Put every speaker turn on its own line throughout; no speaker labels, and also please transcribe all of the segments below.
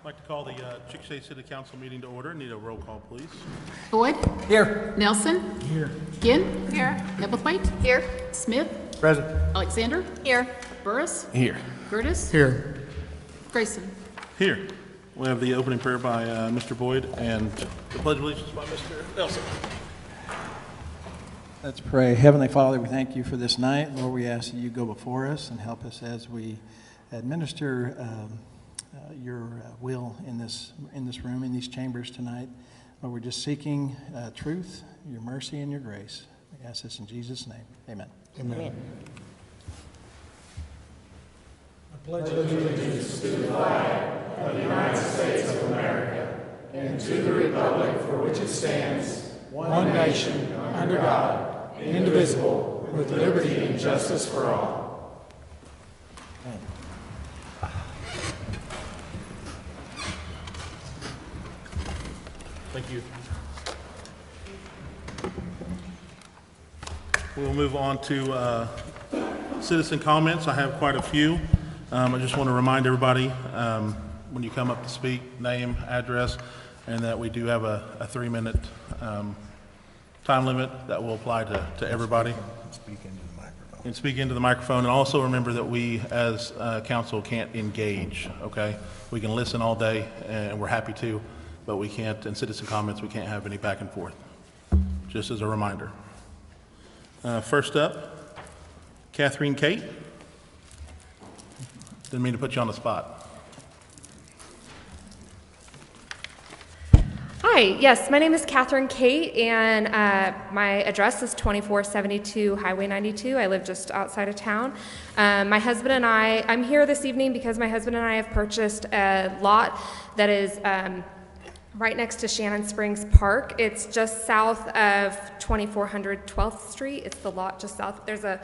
I'd like to call the Chickasha City Council meeting to order. Need a roll call, please.
Boyd?
Here.
Nelson?
Here.
Ginn?
Here.
Nebelthwaite?
Here.
Smith?
Present.
Alexander?
Here.
Burris?
Here.
Curtis?
Here.
Grayson?
Here. We have the opening prayer by Mr. Boyd and the Pledge of Allegiance by Mr. Nelson.
Let's pray. Heavenly Father, we thank you for this night. Lord, we ask that you go before us and help us as we administer your will in this room, in these chambers tonight. Lord, we're just seeking truth, your mercy, and your grace. We ask this in Jesus' name. Amen.
Amen.
I pledge allegiance to the flag of the United States of America and to the republic for which it stands, one nation, under God, indivisible, with liberty and justice for all.
Thank you. We'll move on to citizen comments. I have quite a few. I just want to remind everybody when you come up to speak, name, address, and that we do have a 3-minute time limit that will apply to everybody. And speak into the microphone. And also remember that we as council can't engage, okay? We can listen all day, and we're happy to, but we can't, in citizen comments, we can't have any back and forth, just as a reminder. First up, Catherine Kate. Didn't mean to put you on the spot.
Hi, yes, my name is Catherine Kate, and my address is 2472 Highway 92. I live just outside of town. My husband and I'm here this evening because my husband and I have purchased a lot that is right next to Shannon Springs Park. It's just south of 2400 12th Street. It's the lot just south. There's a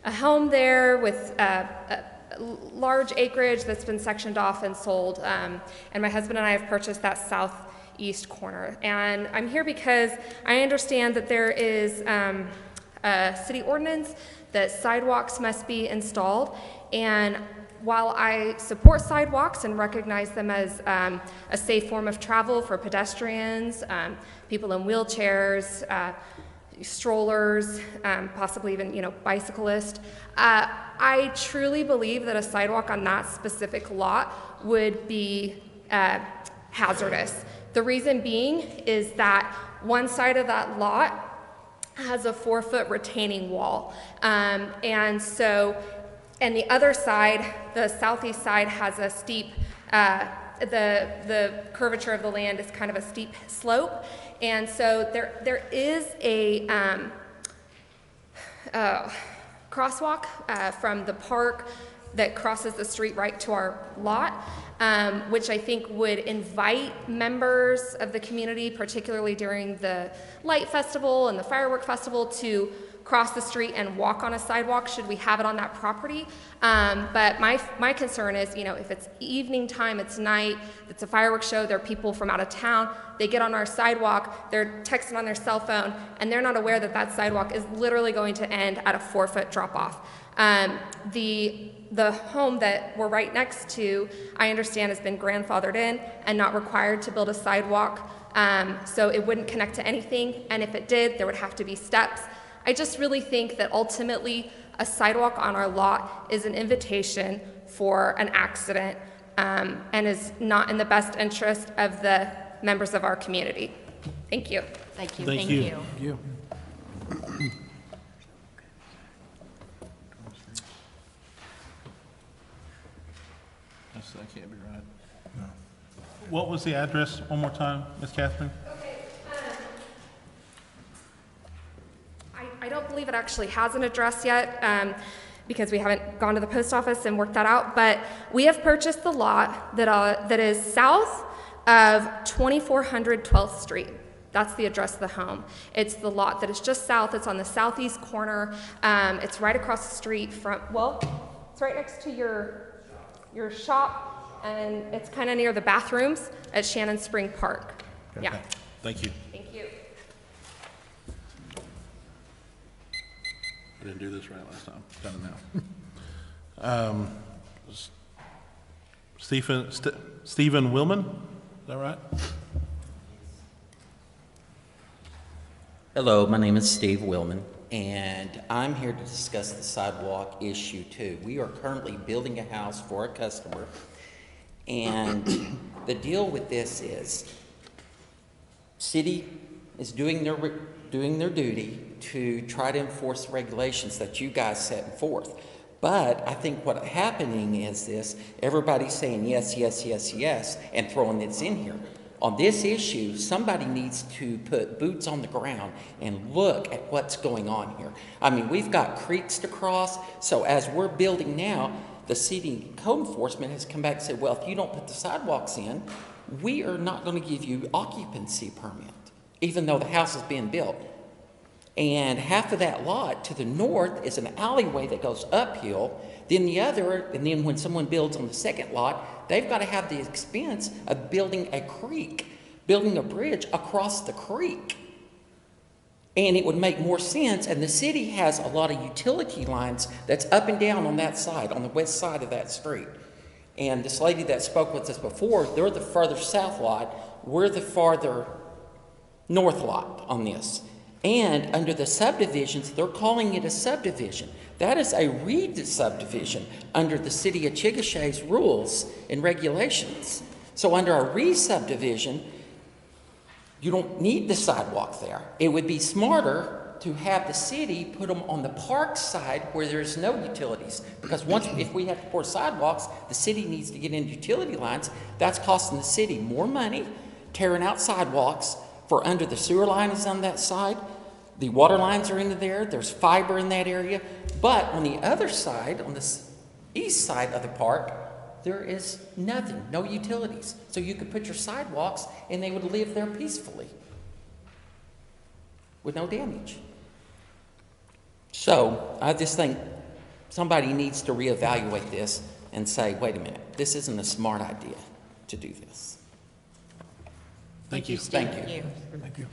home there with a large acreage that's been sectioned off and sold, and my husband and I have purchased that southeast corner. And I'm here because I understand that there is a city ordinance that sidewalks must be installed, and while I support sidewalks and recognize them as a safe form of travel for pedestrians, people in wheelchairs, strollers, possibly even bicyclists, I truly believe that a sidewalk on that specific lot would be hazardous. The reason being is that one side of that lot has a 4-foot retaining wall, and the other side, the southeast side, has a steep, the curvature of the land is kind of a steep slope. And so there is a crosswalk from the park that crosses the street right to our lot, which I think would invite members of the community, particularly during the Light Festival and the Firework Festival, to cross the street and walk on a sidewalk should we have it on that property. But my concern is, if it's evening time, it's night, it's a fireworks show, there are people from out of town, they get on our sidewalk, they're texting on their cell phone, and they're not aware that that sidewalk is literally going to end at a 4-foot drop-off. The home that we're right next to, I understand, has been grandfathered in and not required to build a sidewalk, so it wouldn't connect to anything, and if it did, there would have to be steps. I just really think that ultimately a sidewalk on our lot is an invitation for an accident, and is not in the best interest of the members of our community. Thank you.
Thank you.
Thank you.
Thank you.
That can't be right. No. What was the address one more time, Ms. Catherine?
I don't believe it actually has an address yet, because we haven't gone to the post office and worked that out, but we have purchased the lot that is south of 2400 12th Street. That's the address of the home. It's the lot that is just south. It's on the southeast corner. It's right across the street from, it's right next to your shop, and it's kind of near the bathrooms at Shannon Spring Park.
Okay.
Yeah.
Thank you.
Thank you.
I didn't do this right last time. Done it now. Stephen Willman, is that right?
Hello, my name is Steve Willman, and I'm here to discuss the sidewalk issue too. We are currently building a house for a customer, and the deal with this is city is doing their duty to try to enforce the regulations that you guys set forth. But I think what's happening is this: everybody's saying yes, yes, yes, yes, and throwing this in here. On this issue, somebody needs to put boots on the ground and look at what's going on here. I mean, we've got creeks to cross, so as we're building now, the city code enforcement has come back and said, well, if you don't put the sidewalks in, we are not going to give you occupancy permit, even though the house is being built. And half of that lot to the north is an alleyway that goes uphill. Then the other, and then when someone builds on the second lot, they've got to have the expense of building a creek, building a bridge across the creek. And it would make more sense, and the city has a lot of utility lines that's up and down on that side, on the west side of that street. And this lady that spoke with us before, they're the further south lot, we're the farther north lot on this. And under the subdivisions, they're calling it a subdivision. That is a re-subdivision under the city of Chickasha's rules and regulations. So under a re-subdivision, you don't need the sidewalk there. It would be smarter to have the city put them on the park side where there's no utilities. Because if we have to pour sidewalks, the city needs to get in utility lines. That's costing the city more money, tearing out sidewalks for under the sewer line is on that side. The water lines are into there. There's fiber in that area. But on the other side, on the east side of the park, there is nothing, no utilities. So you could put your sidewalks and they would live there peacefully with no damage. So I just think somebody needs to reevaluate this and say, wait a minute, this isn't a smart idea to do this.
Thank you.
Thank you.
Thank you.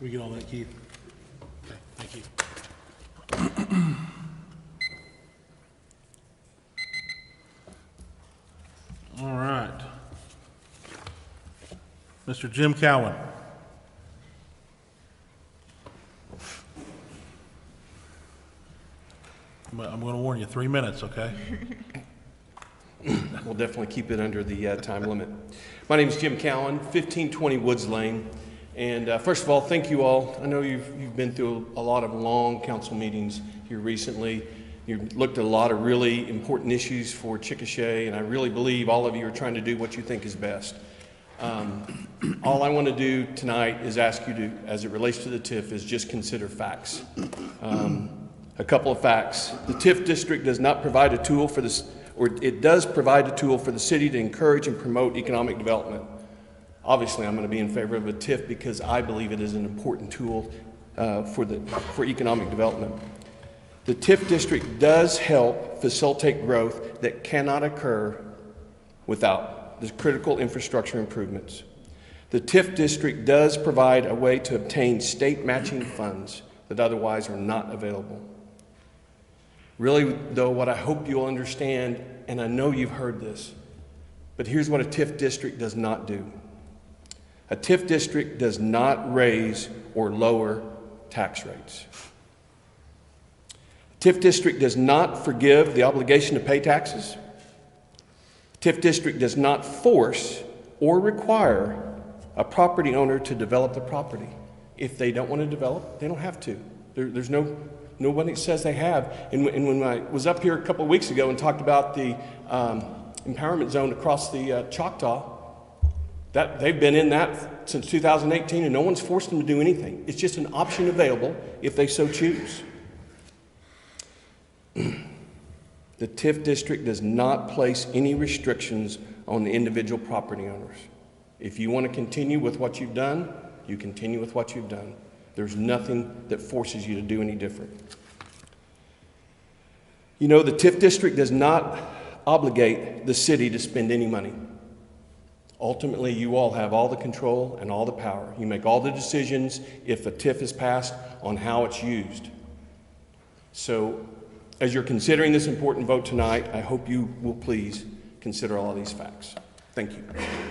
We get all that, Keith? Okay, thank you. All right. Mr. Jim Cowan. I'm going to warn you, 3 minutes, okay?
We'll definitely keep it under the time limit. My name is Jim Cowan, 1520 Woods Lane. And first of all, thank you all. I know you've been through a lot of long council meetings here recently. You've looked at a lot of really important issues for Chickasha, and I really believe all of you are trying to do what you think is best. All I want to do tonight is ask you to, as it relates to the TIF, is just consider facts. A couple of facts. The TIF district does not provide a tool for this, or it does provide a tool for the city to encourage and promote economic development. Obviously, I'm going to be in favor of a TIF because I believe it is an important tool for economic development. The TIF district does help facilitate growth that cannot occur without the critical infrastructure improvements. The TIF district does provide a way to obtain state matching funds that otherwise are not available. Really, though, what I hope you'll understand, and I know you've heard this, but here's what a TIF district does not do. A TIF district does not raise or lower tax rates. A TIF district does not forgive the obligation to pay taxes. A TIF district does not force or require a property owner to develop the property. If they don't want to develop, they don't have to. There's nobody says they have. And when I was up here a couple of weeks ago and talked about the empowerment zone across the Choctaw, that they've been in that since 2018 and no one's forced them to do anything. It's just an option available if they so choose. The TIF district does not place any restrictions on the individual property owners. If you want to continue with what you've done, you continue with what you've done. There's nothing that forces you to do any different. You know, the TIF district does not obligate the city to spend any money. Ultimately, you all have all the control and all the power. You make all the decisions if a TIF is passed on how it's used. So, As you're considering this important vote tonight, I hope you will please consider all of these facts. Thank you.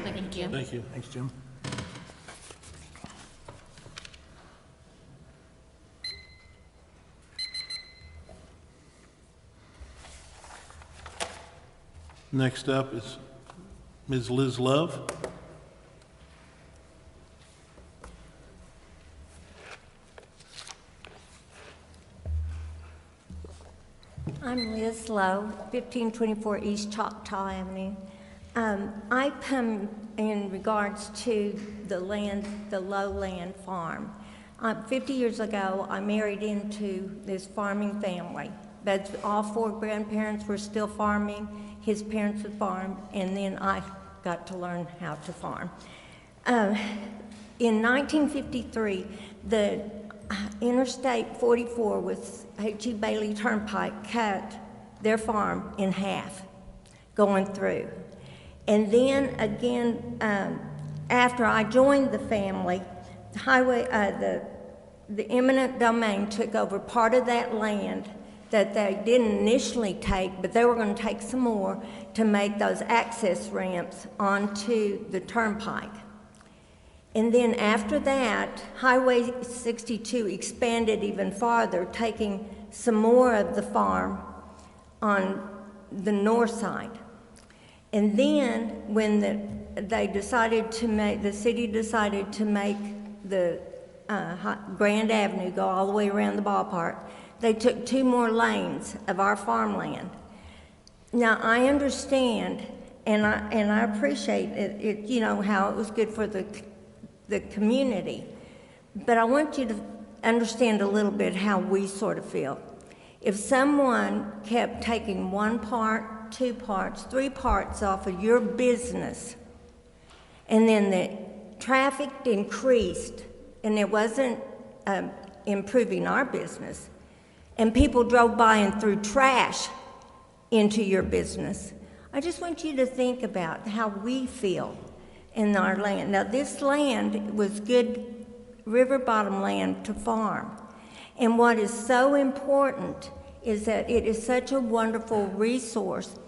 Thank you.
Thank you.
Thanks, Jim.
Next up is Ms. Liz Love.
I'm Liz Lowe, 1524 East Choctaw Avenue. I come in regards to the land, the lowland farm. 50 years ago, I married into this farming family. But all four grandparents were still farming. His parents would farm, and then I got to learn how to farm. In 1953, the Interstate 44 with H.E. Bailey Turnpike cut their farm in half going through. And then again, after I joined the family, the eminent domain took over part of that land that they didn't initially take, but they were going to take some more to make those access ramps onto the turnpike. And then after that, Highway 62 expanded even farther, taking some more of the farm on the north side. And then when they decided to make, the city decided to make the Grand Avenue go all the way around the ballpark, they took 2 more lanes of our farmland. Now, I understand, and I appreciate it, you know, how it was good for the community. But I want you to understand a little bit how we sort of feel. If someone kept taking 1 part, 2 parts, 3 parts off of your business, and then the traffic increased, and it wasn't improving our business, and people drove by and threw trash into your business, I just want you to think about how we feel in our land. Now, this land was good river bottom land to farm. And what is so important is that it is such a wonderful resource.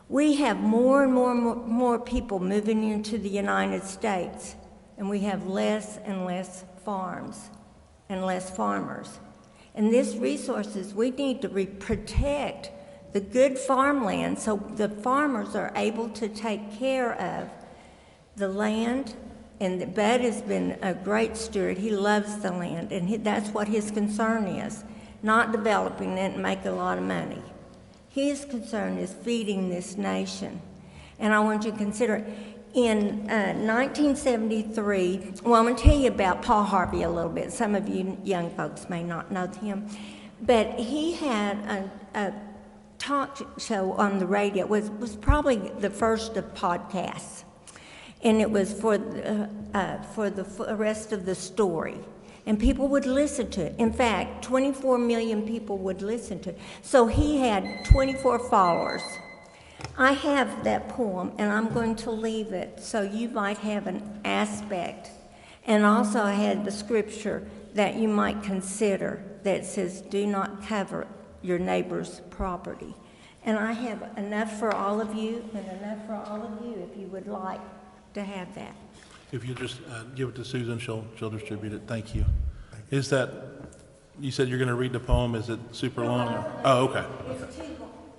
We have more and more people moving into the United States, and we have less and less farms and less farmers. And this resources, we need to protect the good farmland so the farmers are able to take care of the land. And Bud has been a great steward. He loves the land, and that's what his concern is, not developing it and make a lot of money. His concern is feeding this nation. And I want you to consider, in 1973, well, I'm going to tell you about Paul Harvey a little bit. Some of you young folks may not know him. But he had a talk show on the radio. It was probably the first of podcasts. And it was for the rest of the story. And people would listen to it. In fact, 24 million people would listen to it. So he had 24 followers. I have that poem, and I'm going to leave it so you might have an aspect. And also I had the scripture that you might consider that says, do not covet your neighbor's property. And I have enough for all of you and enough for all of you if you would like to have that.
If you just give it to Susan, she'll distribute it. Thank you. Is that, you said you're going to read the poem, is it super long? Oh, okay.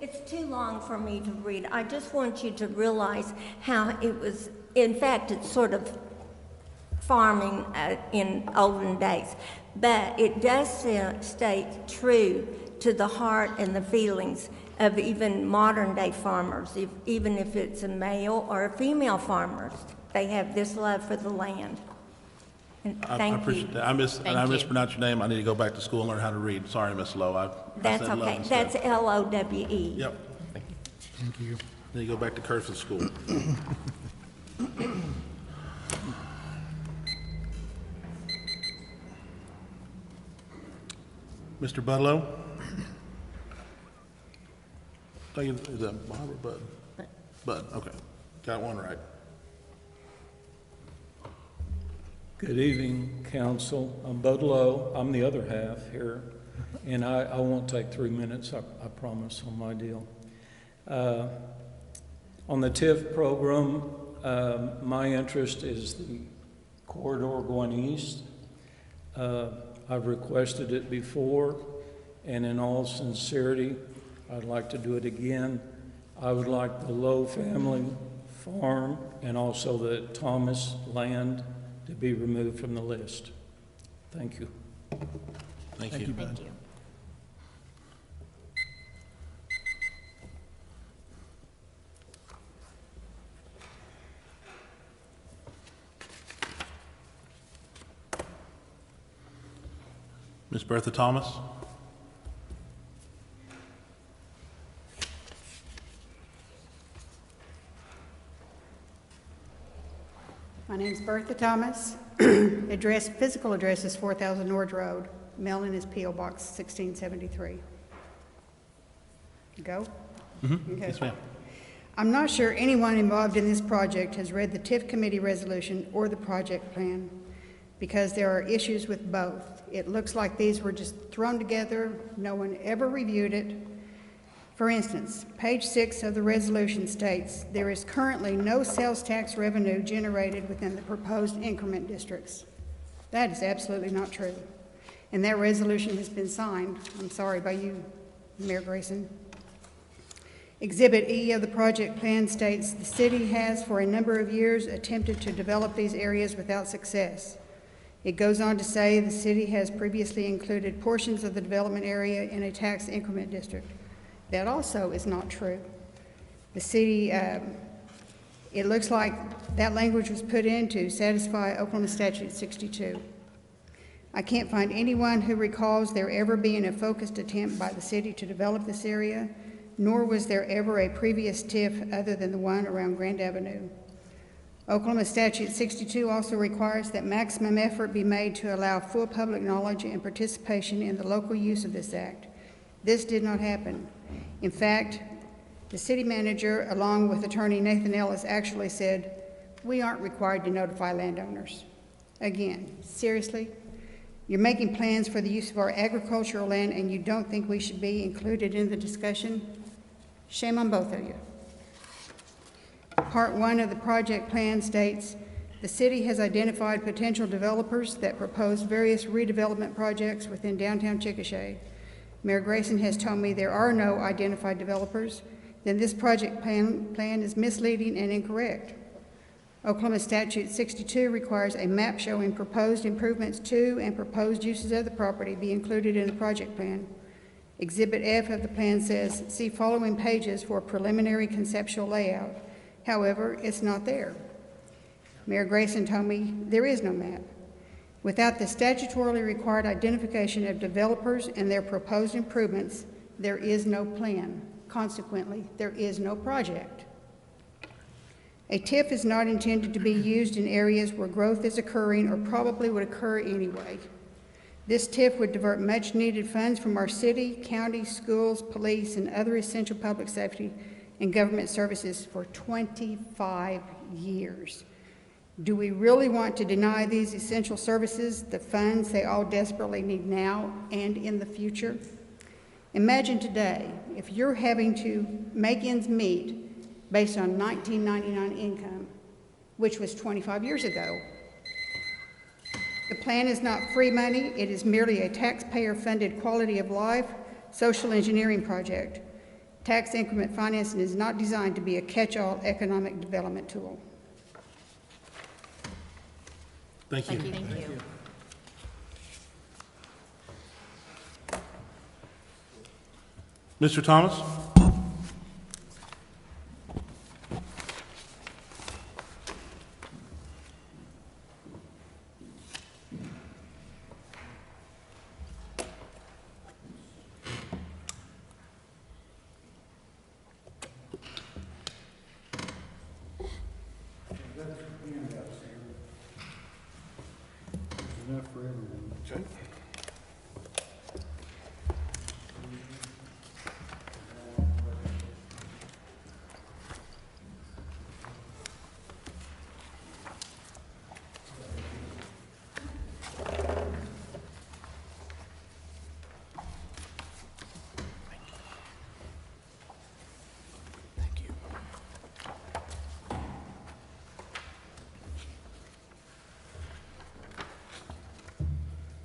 It's too long for me to read. I just want you to realize how it was, in fact, it's sort of farming in olden days. But it does stay true to the heart and the feelings of even modern day farmers, even if it's a male or a female farmers. They have this love for the land. And
I appreciate that. I mispronounced your name. I need to go back to school and learn how to read. Sorry, Miss Lowe.
That's okay. That's Lowe.
Yep.
Thank you.
Then you go back to cursive school. Mr. Budlow? Is that Bob or Bud? Bud, okay. Got one right.
Good evening, council. I'm Bud Lowe. I'm the other half here.
And I won't take 3 minutes, I promise, on my deal. On the TIF program, my interest is the corridor going east. I've requested it before, and in all sincerity, I'd like to do it again. I would like the Lowe family farm and also the Thomas land to be removed from the list. Thank you.
Thank you.
Thank you.
Ms. Bertha Thomas?
My name's Bertha Thomas. Physical address is 4000 North Road. Mailing is P.O. Box 1673. Go? Okay.
Yes, ma'am.
I'm not sure anyone involved in this project has read the TIF committee resolution or the project plan because there are issues with both. It looks like these were just thrown together. No one ever reviewed it. For instance, page 6 of the resolution states, there is currently no sales tax revenue generated within the proposed increment districts. That is absolutely not true. And that resolution has been signed, I'm sorry, by you, Mayor Grayson. Exhibit E of the project plan states the city has for a number of years attempted to develop these areas without success. It goes on to say the city has previously included portions of the development area in a tax increment district. That also is not true. The city, it looks like that language was put in to satisfy Oklahoma Statute 62. I can't find anyone who recalls there ever being a focused attempt by the city to develop this area, nor was there ever a previous TIF other than the one around Grand Avenue. Oklahoma Statute 62 also requires that maximum effort be made to allow full public knowledge and participation in the local use of this act. This did not happen. In fact, the city manager, along with attorney Nathan Ellis, actually said, we aren't required to notify landowners. Again, seriously? You're making plans for the use of our agricultural land and you don't think we should be included in the discussion? Shame on both of you. Part 1 of the project plan states, the city has identified potential developers that propose various redevelopment projects within downtown Chickasha. Mayor Grayson has told me there are no identified developers, then this project plan is misleading and incorrect. Oklahoma Statute 62 requires a map showing proposed improvements to and proposed uses of the property be included in the project plan. Exhibit F of the plan says, see following pages for preliminary conceptual layout. However, it's not there. Mayor Grayson told me there is no map. Without the statutorily required identification of developers and their proposed improvements, there is no plan. Consequently, there is no project. A TIF is not intended to be used in areas where growth is occurring or probably would occur anyway. This TIF would divert much needed funds from our city, county, schools, police, and other essential public safety and government services for 25 years. Do we really want to deny these essential services the funds they all desperately need now and in the future? Imagine today, if you're having to make ends meet based on 1999 income, which was 25 years ago. The plan is not free money, it is merely a taxpayer-funded quality of life social engineering project. Tax increment financing is not designed to be a catch-all economic development tool.
Thank you.
Thank you.
Mr. Thomas?
Enough for everyone.
Okay.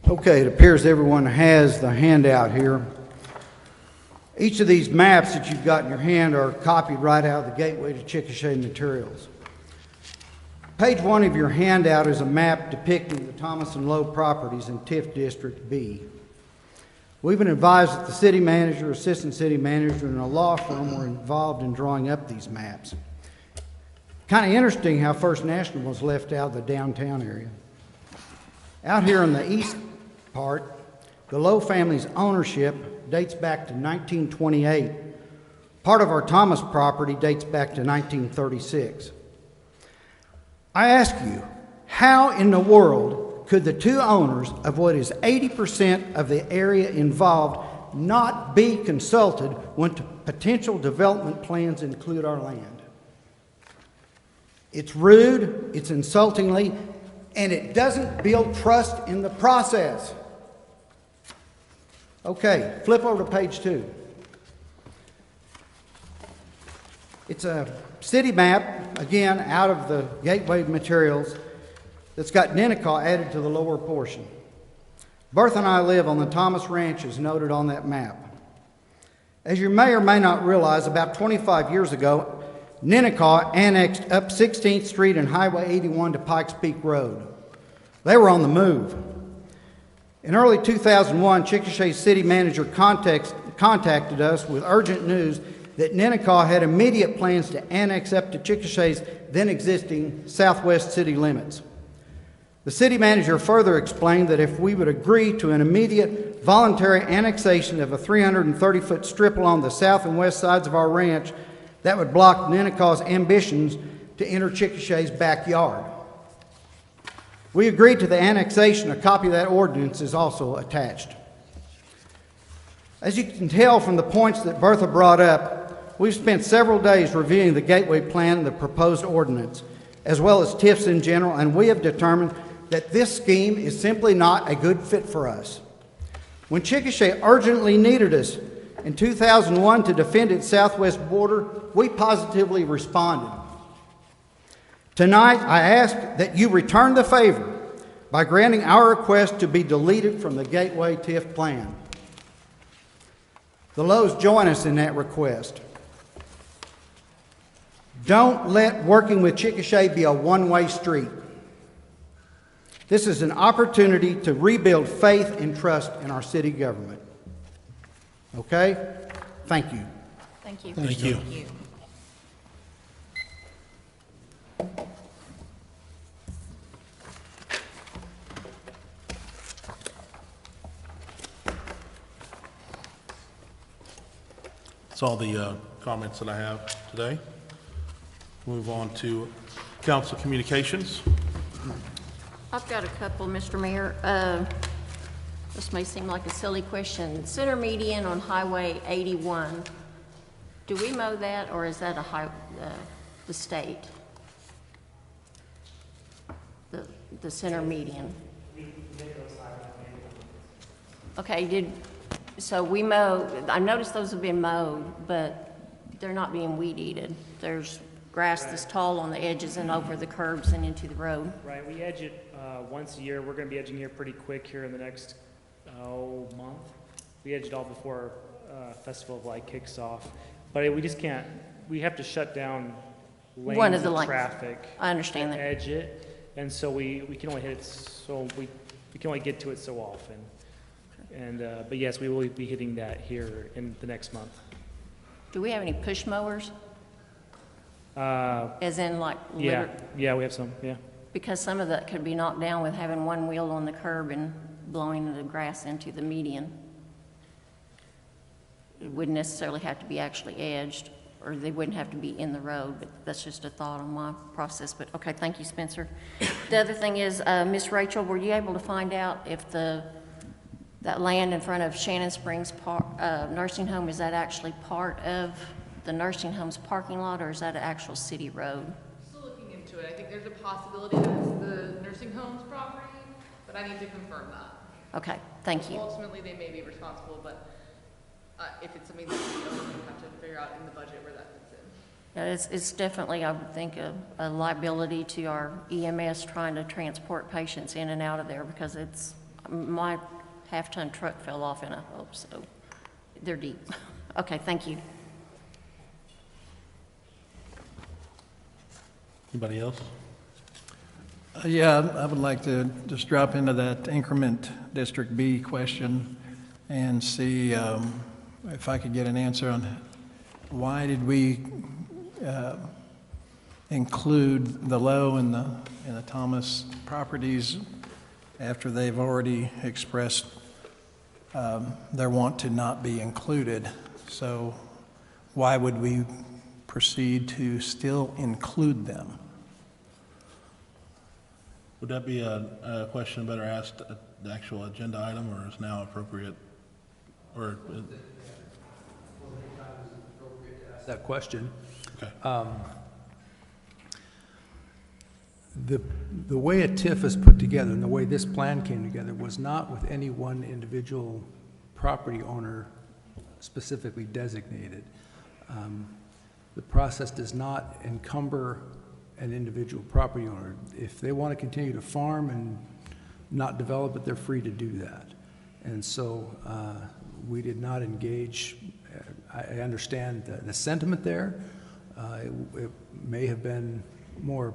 Okay, it appears everyone has the handout here. Each of these maps that you've got in your hand are copied right out of the Gateway to Chickasha materials. Page 1 of your handout is a map depicting the Thomas and Lowe properties in TIF District B. We've been advised that the city manager, assistant city manager, and a law firm were involved in drawing up these maps. Kind of interesting how First National was left out of the downtown area. Out here in the east part, the Lowe family's ownership dates back to 1928. Part of our Thomas property dates back to 1936. I ask you, how in the world could the two owners of what is 80% of the area involved not be consulted when potential development plans include our land? It's rude, it's insultingly, and it doesn't build trust in the process. Okay, flip over to page 2. It's a city map, again, out of the Gateway materials, that's got Ninnekah added to the lower portion. Bertha and I live on the Thomas Ranch as noted on that map. As you may or may not realize, about 25 years ago, Ninnekah annexed up 16th Street and Highway 81 to Pikes Peak Road. They were on the move. In early 2001, Chickasha's city manager contacted us with urgent news that Ninnekah had immediate plans to annex up to Chickasha's then existing southwest city limits. The city manager further explained that if we would agree to an immediate voluntary annexation of a 330-foot strip along the south and west sides of our ranch, that would block Ninnekah's ambitions to enter Chickasha's backyard. We agreed to the annexation. A copy of that ordinance is also attached. As you can tell from the points that Bertha brought up, we've spent several days reviewing the Gateway Plan and the proposed ordinance, as well as TIFs in general, and we have determined that this scheme is simply not a good fit for us. When Chickasha urgently needed us in 2001 to defend its southwest border, we positively responded. Tonight, I ask that you return the favor by granting our request to be deleted from the Gateway TIF plan. The Lowe's join us in that request. Don't let working with Chickasha be a one-way street. This is an opportunity to rebuild faith and trust in our city government. Okay? Thank you.
Thank you.
Thank you.
Thank you.
That's all the comments that I have today. Move on to council communications.
I've got a couple, Mr. Mayor. This may seem like a silly question. Center median on Highway 81, do we mow that, or is that the state? The center median? Okay, so we mow, I noticed those have been mowed, but they're not being weed eated. There's grass that's tall on the edges and over the curbs and into the road.
Right, we edge it once a year. We're going to be edging here pretty quick here in the next month. We edge it all before Festival of Light kicks off. But we just can't, we have to shut down lanes of traffic.
I understand that.
Edge it, and so we can only hit it, so we can only get to it so often. And but yes, we will be hitting that here in the next month.
Do we have any push mowers? As in like
yeah, we have some, yeah.
Because some of that could be knocked down with having one wheel on the curb and blowing the grass into the median. It wouldn't necessarily have to be actually edged, or they wouldn't have to be in the road, but that's just a thought on my process. But okay, thank you, Spencer. The other thing is, Miss Rachel, were you able to find out if that land in front of Shannon Springs nursing home, is that actually part of the nursing home's parking lot, or is that an actual city road?
Still looking into it. I think there's a possibility that it's the nursing home's property, but I need to confirm that.
Okay, thank you.
Ultimately, they may be responsible, but if it's something that we have to figure out in the budget where that fits in.
Yeah, it's definitely, I would think, a liability to our EMS trying to transport patients in and out of there, because it's, My half-ton truck fell off in a hope, so they're deep. Okay, thank you.
Anybody else?
Yeah, I would like to just drop into that increment District B question and see if I could get an answer on why did we include the Lowe and the Thomas properties after they've already expressed their want to not be included. So why would we proceed to still include them?
Would that be a question better asked at the actual agenda item, or is now appropriate? Or
that question.
Okay.
The way a TIF is put together and the way this plan came together was not with any one individual property owner specifically designated. The process does not encumber an individual property owner. If they want to continue to farm and not develop it, they're free to do that. And so we did not engage. I understand the sentiment there. It may have been more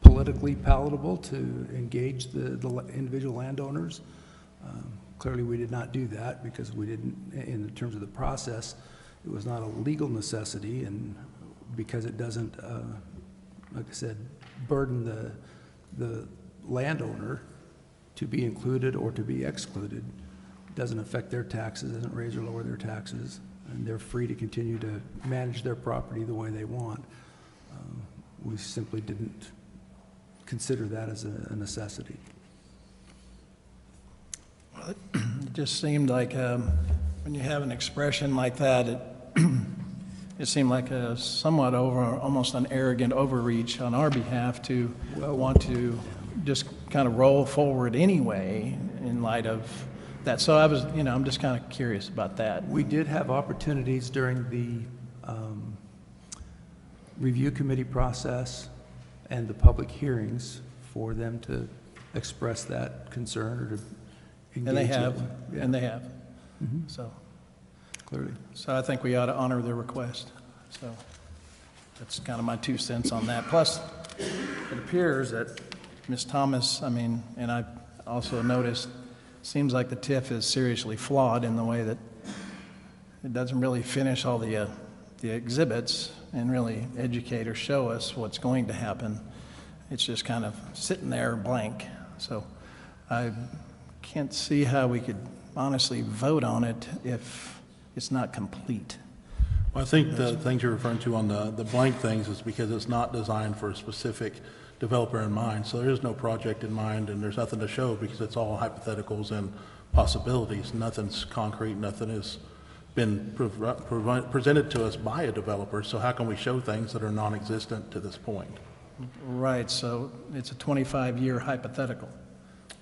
politically palatable to engage the individual landowners. Clearly, we did not do that because we didn't, in terms of the process, it was not a legal necessity, and because it doesn't, like I said, burden the landowner to be included or to be excluded. It doesn't affect their taxes, doesn't raise or lower their taxes, and they're free to continue to manage their property the way they want. We simply didn't consider that as a necessity.
Well, it just seemed like when you have an expression like that, it seemed like a somewhat almost an arrogant overreach on our behalf to want to just kind of roll forward anyway in light of that. So I was, I'm just kind of curious about that.
We did have opportunities during the review committee process and the public hearings for them to express that concern or to engage.
And they have,
yeah.
and they have.
Mm-hmm.
So
Clearly.
So I think we ought to honor their request. So that's kind of my 2 cents on that. Plus, it appears that Ms. Thomas, and I also noticed, seems like the TIF is seriously flawed in the way that it doesn't really finish all the exhibits and really educate or show us what's going to happen. It's just kind of sitting there blank. So I can't see how we could honestly vote on it if it's not complete.
Well, I think the things you're referring to on the blank things is because it's not designed for a specific developer in mind. So there is no project in mind, and there's nothing to show because it's all hypotheticals and possibilities. Nothing's concrete, nothing has been presented to us by a developer. So how can we show things that are non-existent to this point?
Right, so it's a 25-year hypothetical.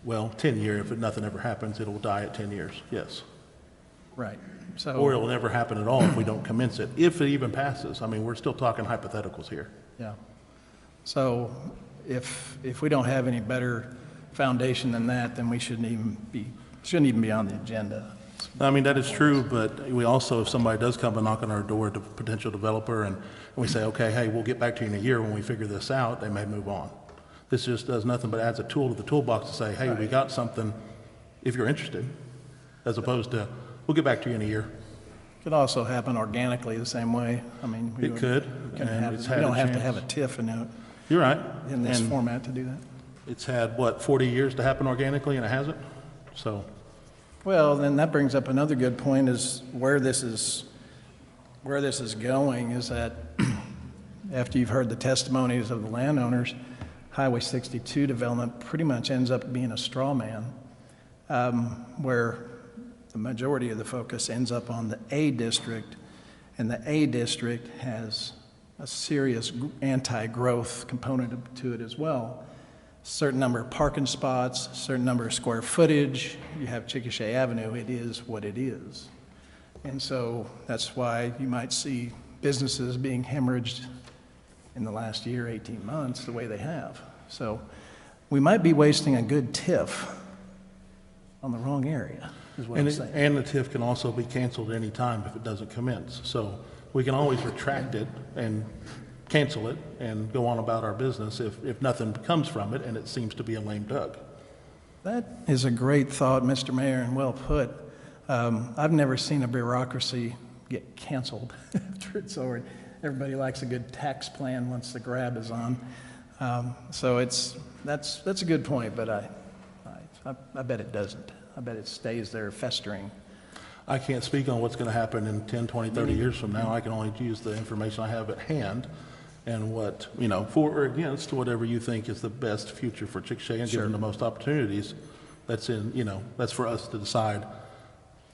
Well, 10-year, if nothing ever happens, it'll die at 10 years, yes.
Right. So,
or it'll never happen at all if we don't commence it, if it even passes. We're still talking hypotheticals here.
yeah. So if we don't have any better foundation than that, then we shouldn't even be on the agenda.
That is true, but we also, if somebody does come and knock on our door, to potential developer, and we say, okay, hey, we'll get back to you in a year when we figure this out, they may move on. This just does nothing but adds a tool to the toolbox to say, hey, we got something if you're interested, as opposed to, we'll get back to you in a year.
It could also happen organically the same way.
It could.
We don't have to have a TIF
You're right.
in this format to do that.
It's had, 40 years to happen organically, and it hasn't? So,
well, then that brings up another good point, is where this is going is that after you've heard the testimonies of the landowners, Highway 62 development pretty much ends up being a straw man, where the majority of the focus ends up on the A district, and the A district has a serious anti-growth component to it as well. Certain number of parking spots, certain number of square footage. You have Chickasha Avenue, it is what it is. And so that's why you might see businesses being hemorrhaged in the last year, 18 months, the way they have. So we might be wasting a good TIF on the wrong area, is what
And,
I'm saying.
and the TIF can also be canceled at any time if it doesn't commence. So we can always retract it and cancel it and go on about our business if nothing comes from it and it seems to be a lame duck.
That is a great thought, Mr. Mayor, and well put. I've never seen a bureaucracy get canceled after it's over. Everybody likes a good tax plan once the grab is on. So that's a good point, but I bet it doesn't. I bet it stays there festering.
I can't speak on what's going to happen in 10, 20, 30 years from now. I can only use the information I have at hand and what, for or against whatever you think is the best future for Chickasha and given the most opportunities. That's that's for us to decide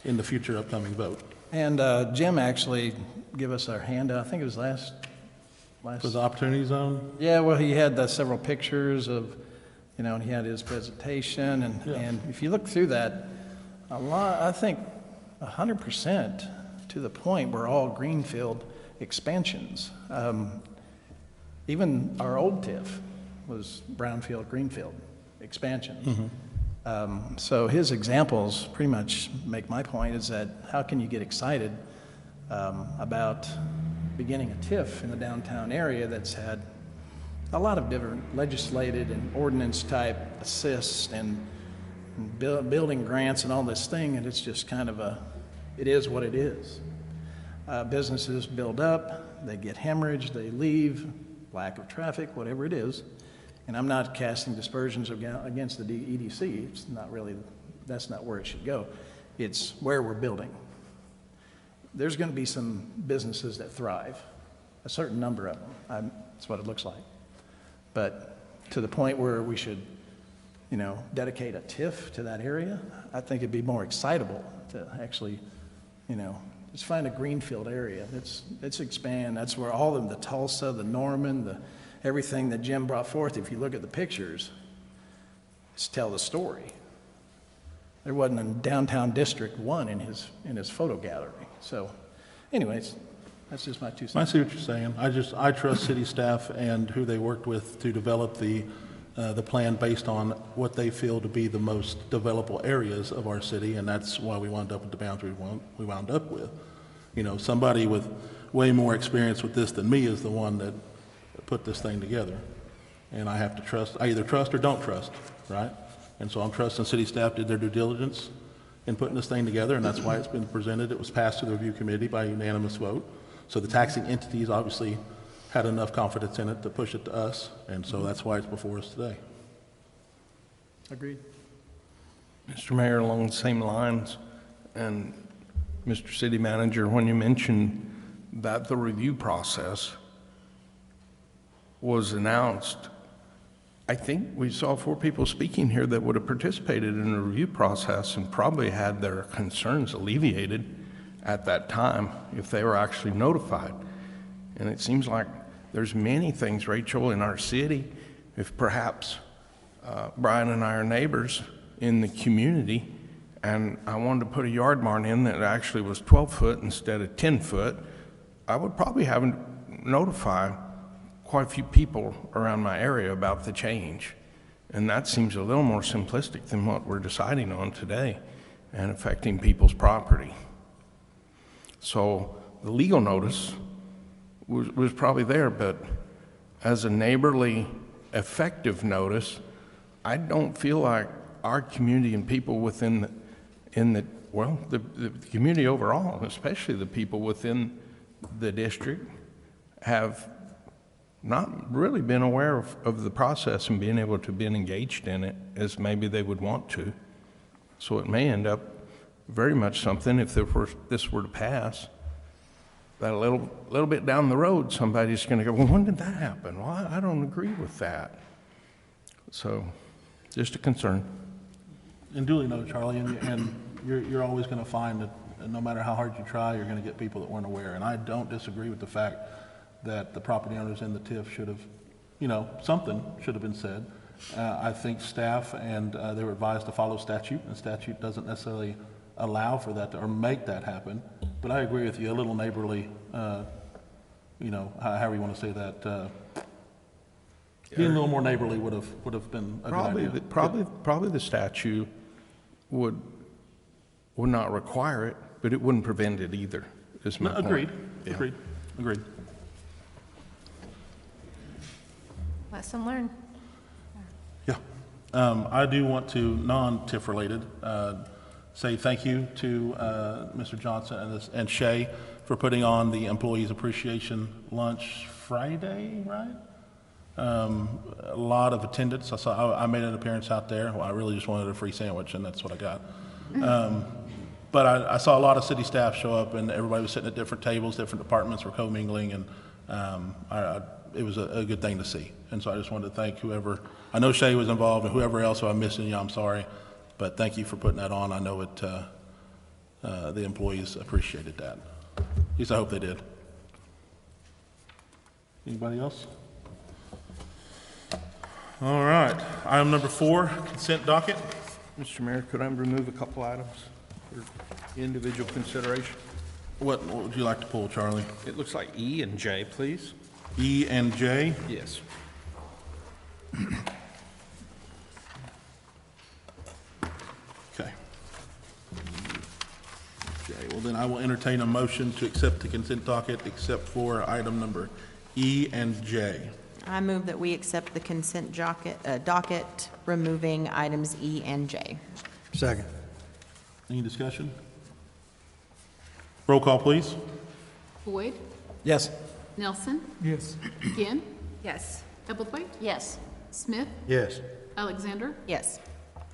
in the future upcoming vote.
And Jim actually gave us our handout. I think it was last.
For the opportunity zone?
Yeah, well, he had several pictures of, and he had his presentation. And if you look through that, I think 100% to the point were all greenfield expansions. Even our old TIF was brownfield, greenfield expansion. So his examples pretty much make my point is that how can you get excited about beginning a TIF in the downtown area that's had a lot of different legislated and ordinance type assists and building grants and all this thing, and it's just kind of it is what it is. Businesses build up, they get hemorrhaged, they leave, lack of traffic, whatever it is. And I'm not casting dispersions against the EDC. It's not really, that's not where it should go. It's where we're building. There's going to be some businesses that thrive, a certain number of them. That's what it looks like. But to the point where we should, dedicate a TIF to that area, I think it'd be more excitable to actually, just find a greenfield area. Let's expand. That's where all of them, the Tulsa, the Norman, everything that Jim brought forth, if you look at the pictures, just tell the story. There wasn't a downtown District 1 in his photo gallery. So anyways, that's just my 2 cents.
I see what you're saying. I trust city staff and who they worked with to develop the plan based on what they feel to be the most developable areas of our city, and that's why we wound up with the boundary we wound up with. Somebody with way more experience with this than me is the one that put this thing together, and I have to trust. I either trust or don't trust, right? And so I'm trusting city staff did their due diligence in putting this thing together, and that's why it's been presented. It was passed to the review committee by unanimous vote. So the taxing entities obviously had enough confidence in it to push it to us, and so that's why it's before us today.
Agreed.
Mr. Mayor, along the same lines, and Mr. City Manager, when you mentioned that the review process was announced, I think we saw 4 people speaking here that would have participated in the review process and probably had their concerns alleviated at that time if they were actually notified. And it seems like there's many things, Rachel, in our city, if perhaps Brian and I are neighbors in the community, and I wanted to put a yard barn in that actually was 12 foot instead of 10 foot, I would probably have to notify quite a few people around my area about the change. And that seems a little more simplistic than what we're deciding on today and affecting people's property. So the legal notice was probably there, but as a neighborly effective notice, I don't feel like our community and people within the community overall, especially the people within the district, have not really been aware of the process and being able to be engaged in it as maybe they would want to. So it may end up very much something, if this were to pass, that a little bit down the road, somebody's going to go, well, when did that happen? Well, I don't agree with that. So just a concern.
And duly noted, Charlie, and you're always going to find that no matter how hard you try, you're going to get people that weren't aware. And I don't disagree with the fact that the property owners in the TIF should have, something should have been said. I think staff and they were advised to follow statute, and statute doesn't necessarily allow for that or make that happen. But I agree with you, a little neighborly, however you want to say that, being a little more neighborly would have been a good idea.
Probably the statute would not require it, but it wouldn't prevent it either, is my point.
Agreed,
Yeah.
agreed.
Lesson learned.
Yeah. I do want to, non-TIF related, say thank you to Mr. Johnson and Shay for putting on the Employees Appreciation Lunch Friday, right? A lot of attendance. I made an appearance out there. Well, I really just wanted a free sandwich, and that's what I got. But I saw a lot of city staff show up, and everybody was sitting at different tables, different departments were commingling, and it was a good thing to see. And so I just wanted to thank whoever, I know Shay was involved, and whoever else, if I'm missing you, I'm sorry. But thank you for putting that on. I know the employees appreciated that. At least I hope they did. Anybody else? All right. Item number 4, consent docket.
Mr. Mayor, could I remove a couple items for individual consideration?
What would you like to pull, Charlie?
It looks like E and J, please.
E and J?
Yes.
Okay. Okay, well then I will entertain a motion to accept the consent docket except for item number E and J.
I move that we accept the consent docket, removing items E and J.
Second.
Any discussion? Roll call, please.
Boyd,
Yes.
Nelson,
Yes.
Ginn,
Yes.
Ebblethwaite,
Yes.
Smith,
Yes.
Alexander,
Yes.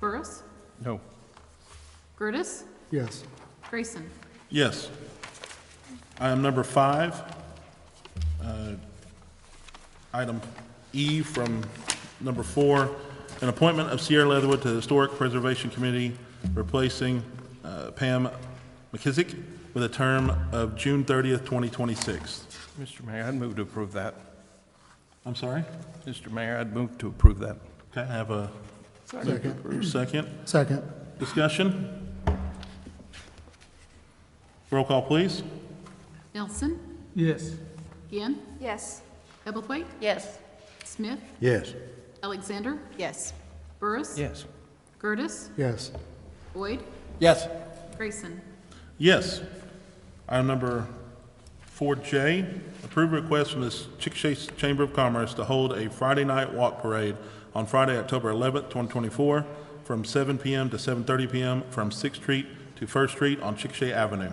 Burris,
No.
Gertis,
Yes.
Grayson.
Yes. Item number 5, item E from number 4, an appointment of Sierra Leatherwood to the Historic Preservation Committee, replacing Pam McKissick with a term of June 30th, 2026.
Mr. Mayor, I'd move to approve that.
I'm sorry?
Mr. Mayor, I'd move to approve that.
Okay, I have a
Second.
second. Discussion? Roll call, please.
Nelson,
Yes.
Ginn,
Yes.
Ebblethwaite,
Yes.
Smith,
Yes.
Alexander,
Yes.
Burris,
Yes.
Gertis,
Yes.
Boyd,
Yes.
Grayson.
Yes. Item number 4J, approve request from the Chickasha Chamber of Commerce to hold a Friday night walk parade on Friday, October 11th, 2024, from 7 p.m. to 7:30 p.m. from 6th Street to 1st Street on Chickasha Avenue.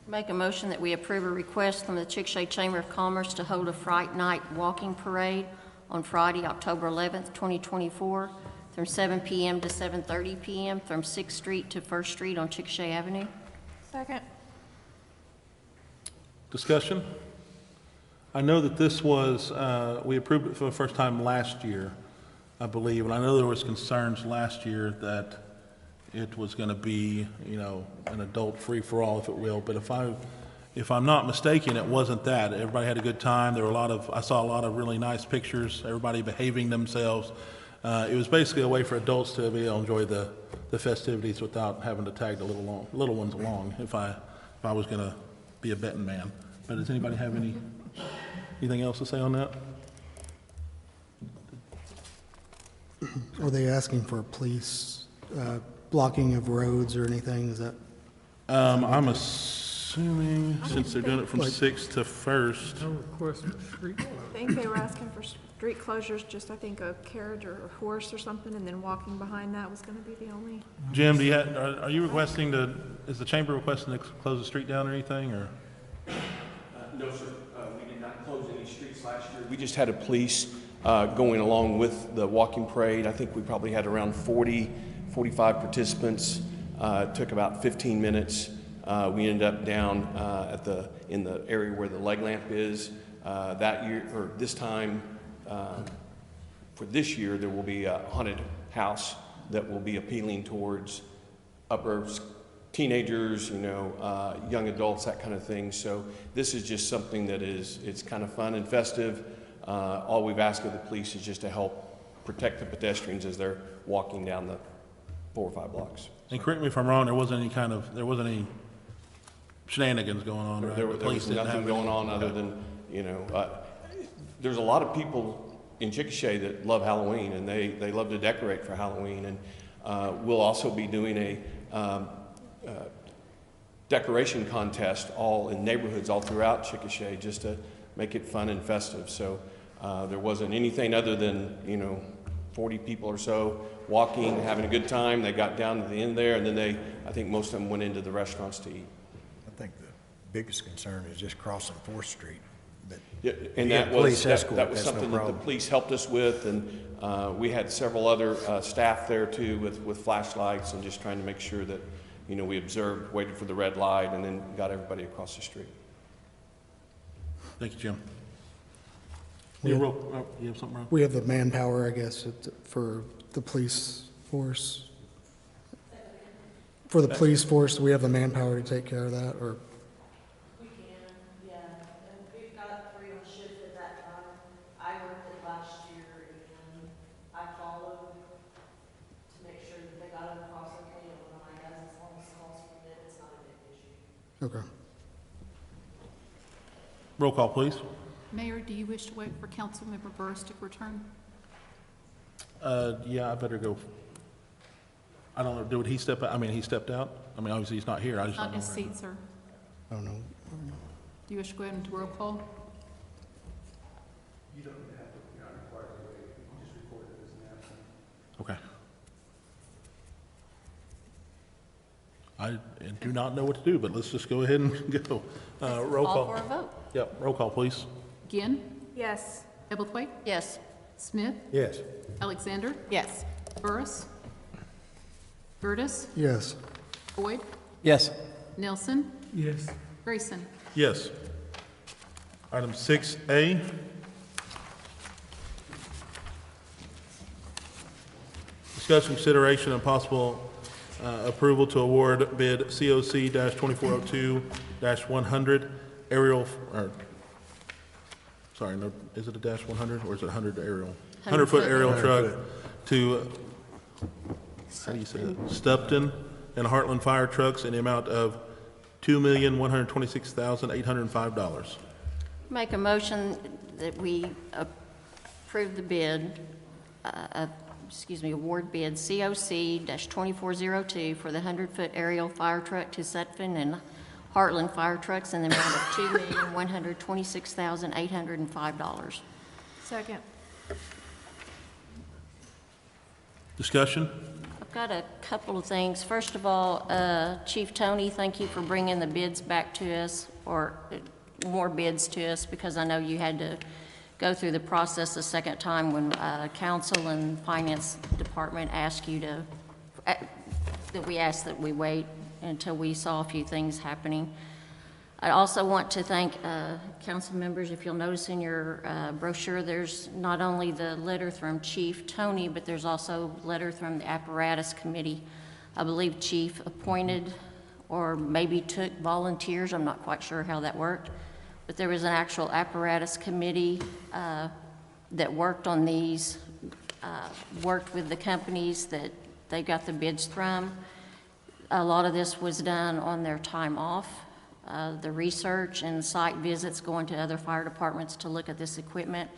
Make a motion that we approve a request from the Chickasha Chamber of Commerce to hold a Fright Night Walking Parade on Friday, October 11th, 2024, from 7 p.m. to 7:30 p.m. from 6th Street to 1st Street on Chickasha Avenue.
Second.
Discussion? I know that this was, we approved it for the first time last year, I believe, and I know there was concerns last year that it was going to be, an adult free-for-all, if it will, but if I'm not mistaken, it wasn't that. Everybody had a good time. There were I saw a lot of really nice pictures, everybody behaving themselves. It was basically a way for adults to be able to enjoy the festivities without having to tag the little ones along, if I was going to be a betting man. But does anybody have anything else to say on that?
Are they asking for police blocking of roads or anything? Is that?
I'm assuming, since they're doing it from 6th to 1st.
No request for street.
I think they were asking for street closures, just I think a carriage or a horse or something, and then walking behind that was gonna be the only.
Jim, are you requesting is the chamber requesting to close the street down or anything, or?
No, sir. We did not close any streets last year. We just had a police going along with the walking parade. I think we probably had around 45 participants. It took about 15 minutes. We ended up down in the area where the leg lamp is. That year, or this time, for this year, there will be a haunted house that will be appealing towards upper teenagers, young adults, that kind of thing. So this is just something that it's kind of fun and festive. All we've asked of the police is just to help protect the pedestrians as they're walking down the 4 or 5 blocks.
And correct me if I'm wrong, there wasn't any shenanigans going on, right?
There was nothing going on other than, there's a lot of people in Chickasha that love Halloween, and they love to decorate for Halloween. And We'll also be doing a decoration contest all in neighborhoods all throughout Chickasha just to make it fun and festive. So there wasn't anything other than, 40 people or so walking, having a good time. They got down to the end there, and then I think most of them went into the restaurants to eat.
I think the biggest concern is just crossing 4th Street. But
Yeah, and that was something that the police helped us with, and we had several other staff there too with flashlights and just trying to make sure that, we observed, waited for the red light, and then got everybody across the street.
Thank you, Jim.
We
You
have-
have something, Ron?
We have the manpower, I guess, for the police force. For the police force, we have the manpower to take care of that, or?
We can, yeah. And we've got 3 on shift at that time. I worked it last year, and I followed to make sure that they got it across okay. And when I guess as long as calls for it, it's not a big issue.
Okay.
Roll call, please.
Mayor, do you wish to wait for Councilmember Burris to return?
Yeah, I better go. I don't know, did he step out? I mean, he stepped out? I mean, obviously he's not here. I just
Not
don't
in
know.
his seat, sir.
I don't know.
Do you wish to go ahead and do roll call?
You don't have to, you're not required to wait, you can just record it as an absent.
Okay. I do not know what to do, but let's just go ahead and go. Roll
Call
call.
for a vote.
Yep, roll call, please.
Ginn?
Yes.
Ebblethwaite?
Yes.
Smith?
yes.
Alexander?
Yes.
Burris? Curtis?
Yes.
Boyd?
Yes.
Nelson?
Yes.
Grayson?
Yes. Item 6A. Discussion, consideration, and possible approval to award bid COC-2402-100 aerial, or, sorry, no, is it a dash 100 or is it 100 aerial? 100-foot aerial truck to, how do you say it? Stupton and Heartland Fire Trucks in the amount of $2,126,805.
Make a motion that we approve the bid, award bid COC-2402 for the 100-foot aerial fire truck to Sutphen and Heartland Fire Trucks in the amount of $2,126,805.
Second.
Discussion?
I've got a couple of things. First of all, Chief Tony, thank you for bringing the bids back to us, or more bids to us, because I know you had to go through the process a second time when council and finance department asked you to, that we asked that we wait until we saw a few things happening. I also want to thank council members. If you'll notice in your brochure, there's not only the letter from Chief Tony, but there's also a letter from the apparatus committee. I believe Chief appointed or maybe took volunteers. I'm not quite sure how that worked, but there was an actual apparatus committee that worked on these, worked with the companies that they got the bids from. A lot of this was done on their time off. The research and site visits, going to other fire departments to look at this equipment.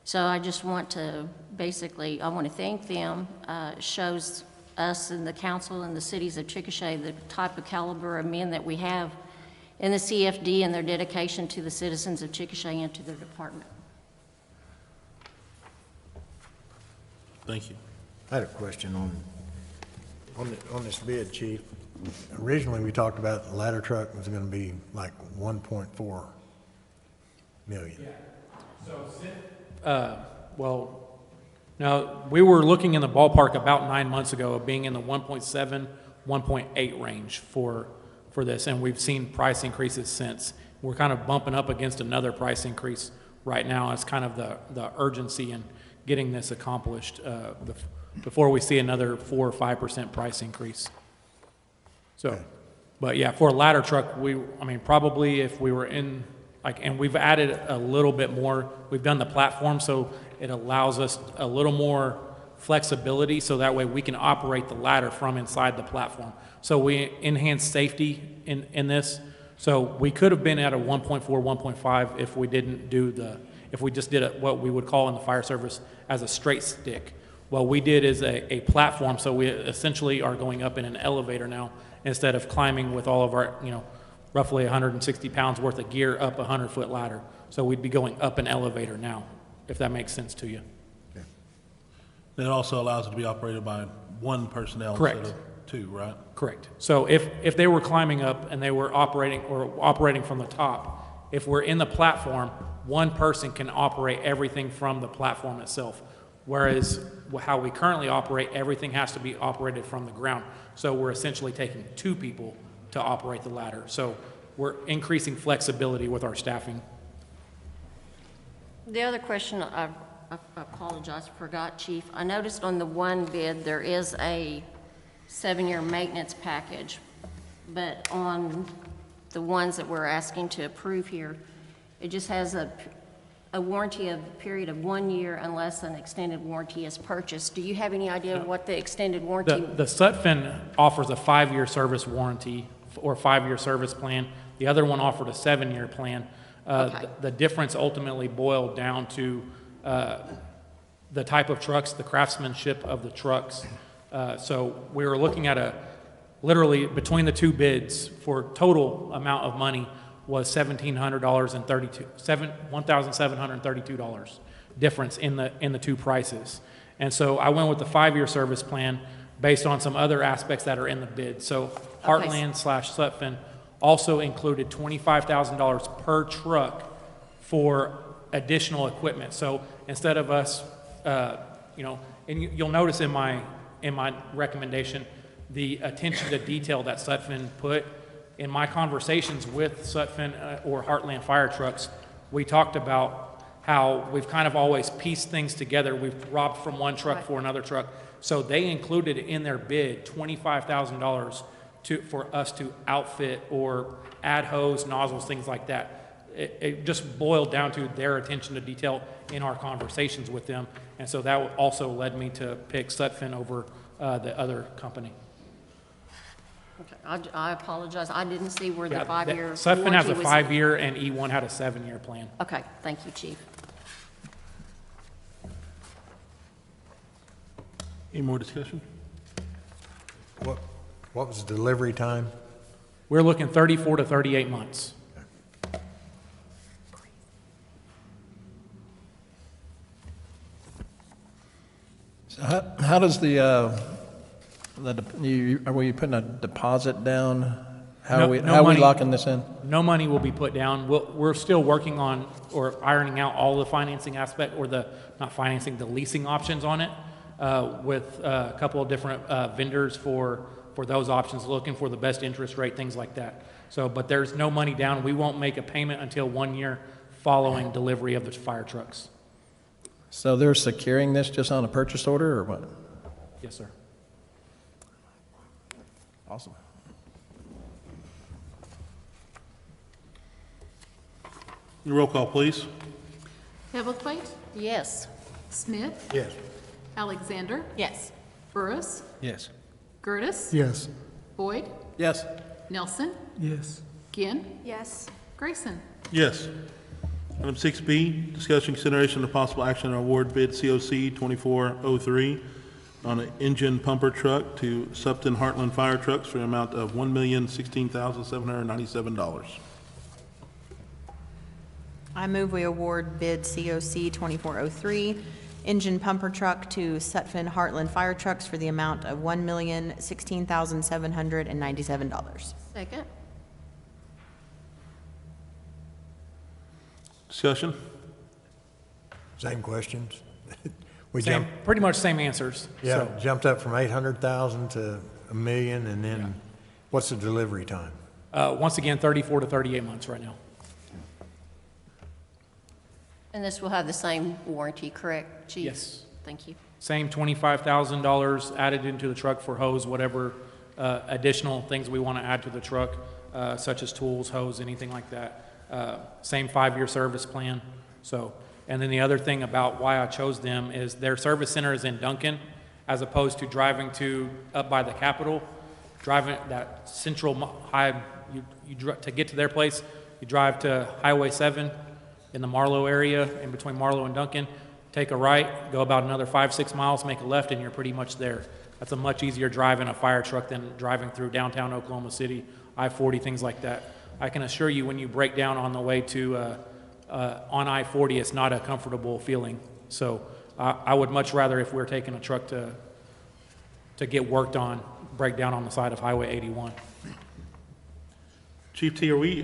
So I just want to I want to thank them. It shows us and the council and the cities of Chickasha the type of caliber of men that we have in the CFD and their dedication to the citizens of Chickasha and to their department.
Thank you.
I had a question on this bid, Chief. Originally, we talked about the ladder truck was going to be like 1.4 million.
Yeah. So, now, we were looking in the ballpark about 9 months ago of being in the 1.7, 1.8 range for this, and we've seen price increases since. We're kind of bumping up against another price increase right now. It's kind of the urgency in getting this accomplished before we see another 4 or 5% price increase. So, but yeah, for a ladder truck, probably if we were in, and we've added a little bit more. We've done the platform, so it allows us a little more flexibility, so that way we can operate the ladder from inside the platform. So we enhance safety in this. So we could have been at a 1.4, 1.5 if we didn't do if we just did what we would call in the fire service as a straight stick. what we did is a platform, so we essentially are going up in an elevator now instead of climbing with all of our, roughly 160 pounds worth of gear up a 100-foot ladder. So we'd be going up an elevator now, if that makes sense to you.
It also allows it to be operated by one personnel
Correct.
instead of two, right?
Correct. So if they were climbing up and they were operating from the top, if we're in the platform, one person can operate everything from the platform itself. Whereas how we currently operate, everything has to be operated from the ground. So we're essentially taking two people to operate the ladder. So we're increasing flexibility with our staffing.
The other question, I apologize, forgot, Chief. I noticed on the one bid, there is a 7-year maintenance package, but on the ones that we're asking to approve here, it just has a warranty of a period of 1 year unless an extended warranty is purchased. Do you have any idea what the extended warranty?
The Sutphen offers a 5-year service warranty or 5-year service plan. The other one offered a 7-year plan.
Okay.
The difference ultimately boiled down to the type of trucks, the craftsmanship of the trucks. So we were looking at literally between the two bids for total amount of money was $1,732 difference in the two prices. And so I went with the 5-year service plan based on some other aspects that are in the bid. So Heartland/Sutphen also included $25,000 per truck for additional equipment. So instead of us, and you'll notice in my recommendation, the attention to detail that Sutphen put. In my conversations with Sutphen or Heartland fire trucks, we talked about how we've kind of always pieced things together. We've robbed from one truck for another truck. So they included in their bid $25,000 for us to outfit or add hose, nozzles, things like that. It just boiled down to their attention to detail in our conversations with them. And so that also led me to pick Sutphen over the other company.
Okay, I apologize. I didn't see where the 5-year
Sutphen has a
warranty was.
5-year and E1 had a 7-year plan.
Okay, thank you, Chief.
Any more discussion?
What was the delivery time?
We're looking 34 to 38 months.
So how does are we putting a deposit down? How are we locking this in?
No money will be put down. We're still working on or ironing out all the financing aspect or the leasing options on it with a couple of different vendors for those options, looking for the best interest rate, things like that. So, but there's no money down. We won't make a payment until 1 year following delivery of the fire trucks.
So they're securing this just on a purchase order or what?
Yes, sir.
Awesome.
Roll call, please.
Pebblethwaite?
Yes.
Smith?
Yes.
Alexander?
Yes.
Burris?
Yes.
Gertis?
Yes.
Boyd?
Yes.
Nelson?
Yes.
Ginn?
Yes.
Grayson?
Yes. Item 6B, discussion consideration of possible action on award bid COC 2403 on an engine pumper truck to Supton Heartland Fire Trucks for an amount of $1,016,797.
I move we award bid COC 2403, engine pumper truck to Sutphen Heartland Fire Trucks for the amount of $1,016,797.
Second.
Discussion?
Same questions? We
Same,
jumped,
pretty much same answers.
yeah,
So,
jumped up from 800,000 to $1 million, and then what's the delivery time?
once again, 34 to 38 months right now.
And this will have the same warranty, correct, Chief?
Yes.
Thank you.
Same $25,000 added into the truck for hose, whatever additional things we want to add to the truck, such as tools, hose, anything like that. Same 5-year service plan. So, and then the other thing about why I chose them is their service center is in Duncan, as opposed to driving up by the Capitol, driving that central high. To get to their place, you drive to Highway 7 in the Marlow area, in between Marlow and Duncan. take a right, go about another 5-6 miles, make a left, and you're pretty much there. That's a much easier drive in a fire truck than driving through downtown Oklahoma City, I-40, things like that. I can assure you when you break down on the way to, on I-40, it's not a comfortable feeling. So I would much rather, if we're taking a truck to get worked on, break down on the side of Highway 81.
Chief T, are we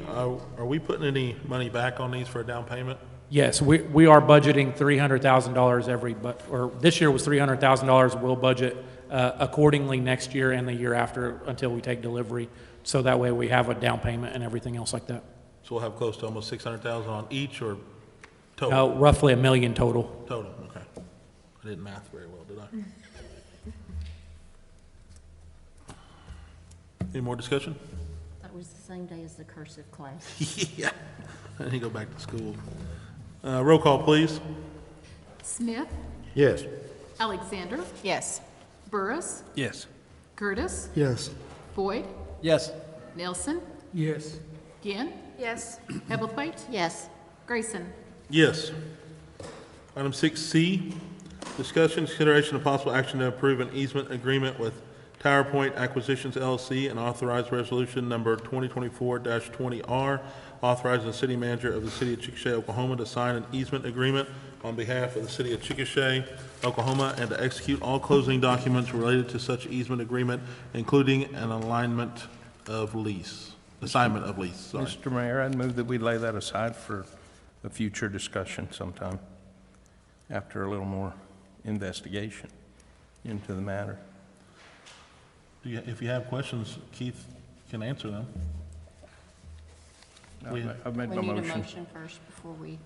putting any money back on these for a down payment?
Yes, we are budgeting $300,000 or this year was $300,000. We'll budget accordingly next year and the year after until we take delivery. So that way we have a down payment and everything else like that.
So we'll have close to almost 600,000 on each, or total?
No, roughly $1 million total.
Total, okay. I didn't math very well, did I? Any more discussion?
That was the same day as the cursive class.
Yeah, I need to go back to school. Roll call, please.
Smith,
Yes.
Alexander,
Yes.
Burris,
Yes.
Curtis,
Yes.
Boyd,
Yes.
Nelson,
Yes.
Ginn,
Yes.
Hebblethwaite,
Yes.
Grayson.
Yes. Item 6C, discussion, consideration, of possible action to approve an easement agreement with Tower Point Acquisitions LLC and authorize resolution number 2024-20R, authorizing the city manager of the city of Chickasha, Oklahoma to sign an easement agreement on behalf of the city of Chickasha, Oklahoma, and to execute all closing documents related to such easement agreement, including an assignment of lease. Sorry.
Mr. Mayor, I'd move that we lay that aside for a future discussion sometime after a little more investigation into the matter.
If you have questions, Keith can answer them.
I've made my
We need a
motion.
motion first before we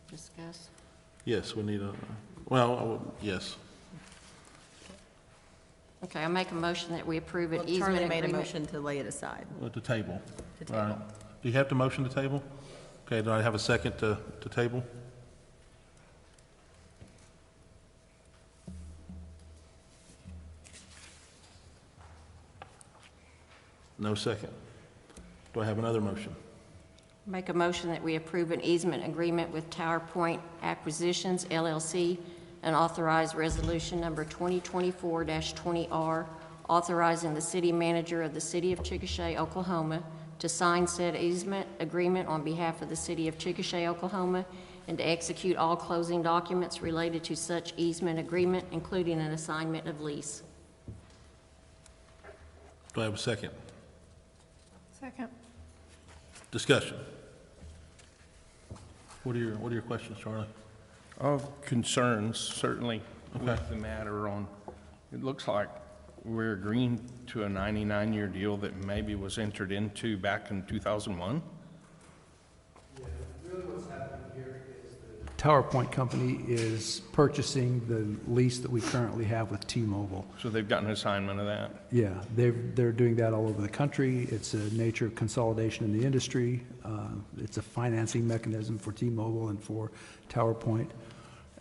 discuss.
Yes, we need yes.
Okay, I make a motion that we approve an
Well,
easement
Charlie made a
agreement.
motion to lay it aside.
At the table.
To table.
All right. Do you have to motion to table? Okay, do I have a second to table? No second. Do I have another motion?
Make a motion that we approve an easement agreement with Tower Point Acquisitions LLC and authorize resolution number 2024-20R, authorizing the city manager of the city of Chickasha, Oklahoma, to sign said easement agreement on behalf of the city of Chickasha, Oklahoma, and to execute all closing documents related to such easement agreement, including an assignment of lease.
Do I have a second?
Second.
Discussion. What are your questions, Charlie?
Of concerns, certainly,
Okay.
with the matter on, it looks like we're agreeing to a 99-year deal that maybe was entered into back in 2001?
Yeah, really what's happening here is the Tower Point Company is purchasing the lease that we currently have with T-Mobile.
So they've gotten an assignment of that?
Yeah, they're doing that all over the country. It's a nature of consolidation in the industry. It's a financing mechanism for T-Mobile and for Tower Point.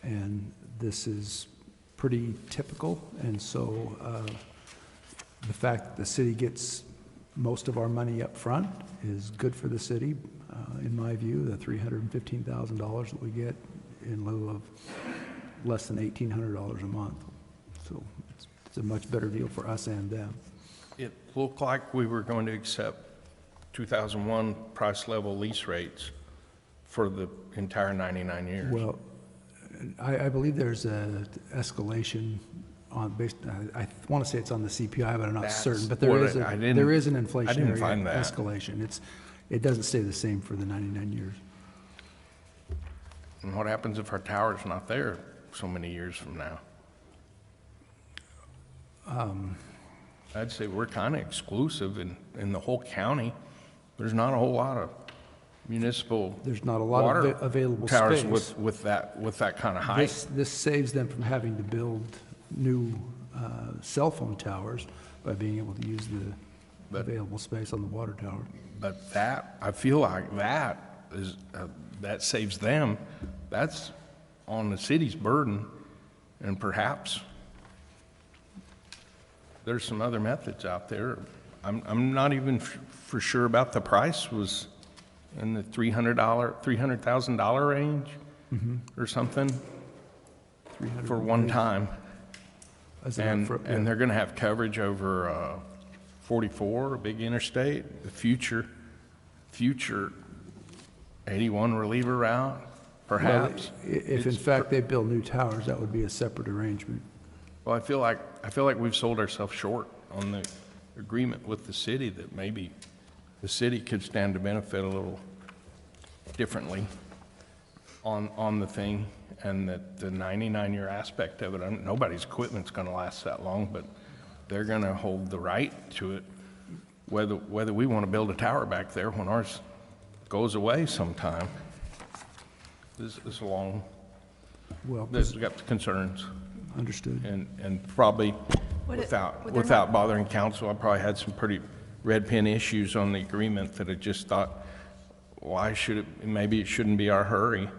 And this is pretty typical. And so the fact that the city gets most of our money up front is good for the city. In my view, the $315,000 that we get in lieu of less than $1,800 a month. So it's a much better deal for us and them.
It looked like we were going to accept 2001 price level lease rates for the entire 99 years.
Well, I believe there's a escalation on I want to say it's on the CPI, but I'm not certain. But there is an inflationary escalation. It doesn't stay the same for the 99 years.
And what happens if our tower's not there so many years from now? I'd say we're kind of exclusive in the whole county. There's not a whole lot of municipal.
There's not a lot of available
towers
space
with that kind of height.
This saves them from having to build new cell phone towers by being able to use the available space on the water tower.
But that, I feel like that is that saves them. That's on the city's burden, and perhaps there's some other methods out there. I'm not even for sure about the price. Was in the $300,000 range or something.
300
for one time.
As an
And,
upfront,
and
yeah.
they're gonna have coverage over 44, a big interstate, the future 81 reliever route, perhaps.
Well, if in fact they build new towers, that would be a separate arrangement.
Well, I feel like we've sold ourselves short on the agreement with the city, that maybe the city could stand to benefit a little differently on the thing, and that the 99-year aspect of it, nobody's equipment's gonna last that long, but they're gonna hold the right to it, whether we wanna build a tower back there when ours goes away sometime. This is long.
Well,
We've got the concerns.
Understood.
And probably, without bothering council, I probably had some pretty red pen issues on the agreement that I just thought, why should it, maybe it shouldn't be our hurry.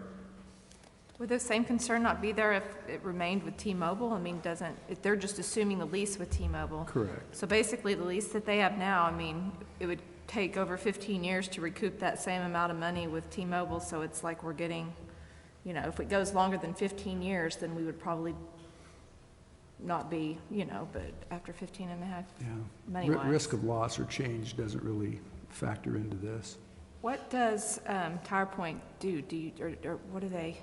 Would the same concern not be there if it remained with T-Mobile? I mean, if they're just assuming the lease with T-Mobile.
Correct.
So basically, the lease that they have now, I mean, it would take over 15 years to recoup that same amount of money with T-Mobile, so it's like we're getting, you know, if it goes longer than 15 years, then we would probably not be, you know, but after 15 and a half,
Yeah.
money-wise.
Risk of loss or change doesn't really factor into this.
What does TowerPoint do? Or what do they?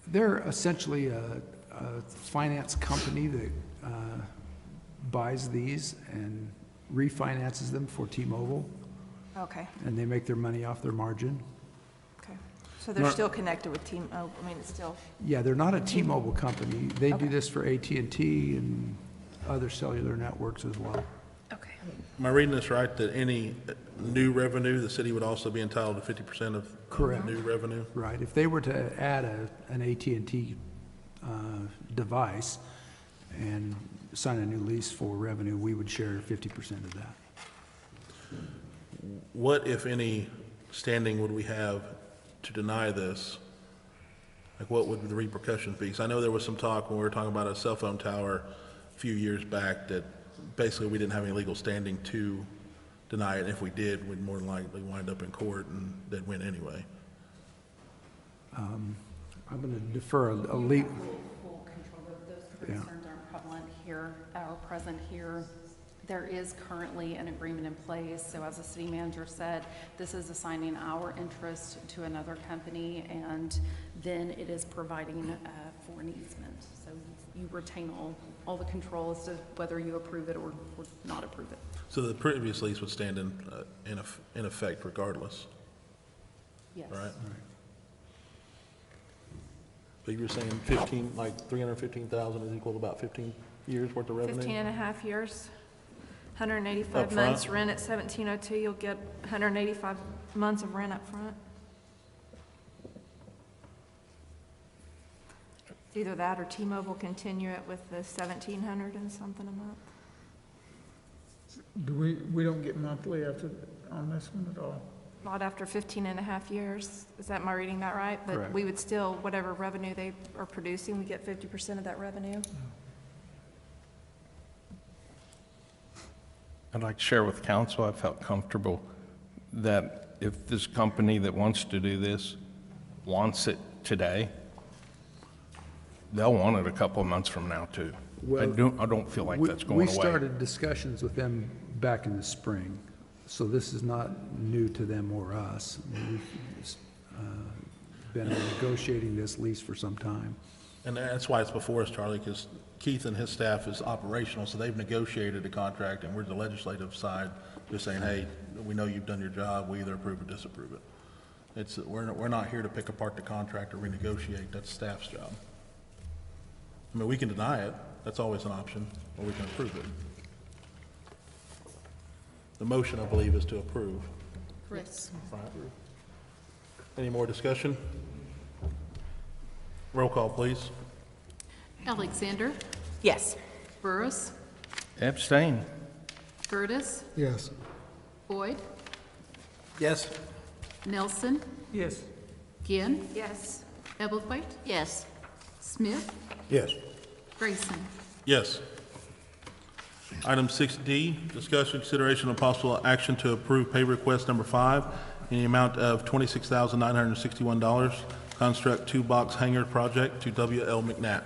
They're essentially a finance company that buys these and refinances them for T-Mobile,
Okay,
and they make their money off their margin.
okay. So they're still connected with T-Mobile, I mean, it's still,
Yeah, they're not a T-Mobile company. They
Okay.
do this for AT&T and other cellular networks as well.
okay.
Am I reading this right, that any new revenue, the city would also be entitled to 50% of
Correct.
new revenue?
Right. If they were to add an AT&T device and sign a new lease for revenue, we would share 50% of that.
What, if any, standing would we have to deny this? Like, what would the repercussions be? Because I know there was some talk when we were talking about a cell phone tower a few years back that basically we didn't have any legal standing to deny it. And if we did, we'd more than likely wind up in court and they'd win anyway.
I'm going to defer a leap.
Full control of those
Yeah.
concerns aren't prevalent here or present here. There is currently an agreement in place, so as the city manager said, this is assigning our interest to another company, and then it is providing for an easement. So you retain all the control as to whether you approve it or not approve it.
So the previous lease would stand in effect regardless,
Yes.
right? But you were saying 15, like 315,000 is equal to about 15 years worth of revenue?
15 and a half years, 185
Up
months
front?
rent at 1702, you'll get 185 months of rent up front. Either that or T-Mobile continue it with the 1,700 and something a month.
We don't get monthly on this one at all?
Not after 15 and a half years. Am I reading that right? But
Correct.
we would still, whatever revenue they are producing, we get 50% of that revenue.
I'd like to share with council, I felt comfortable that if this company that wants to do this wants it today, they'll want it a couple of months from now too. I don't feel like that's going away.
We started discussions with them back in the spring, so this is not new to them or us. We've been negotiating this lease for some time.
And that's why it's before us, Charlie, because Keith and his staff is operational, so they've negotiated the contract, and we're the legislative side, just saying, hey, we know you've done your job, we either approve or disapprove it. We're not here to pick apart the contract or renegotiate, that's staff's job. I mean, we can deny it, that's always an option, or we can approve it. The motion, I believe, is to approve.
Yes.
Right. Any more discussion? Roll call, please.
Alexander,
Yes.
Burris,
Abstain.
Curtis,
Yes.
Boyd,
Yes.
Nelson,
Yes.
Ginn,
Yes.
Ebblethwaite,
Yes.
Smith,
Yes.
Grayson.
Yes. Item 6D, discussion, consideration, and possible action to approve pay request number 5 in the amount of $26,961, construct 2-box hangar project to W.L. McNatt.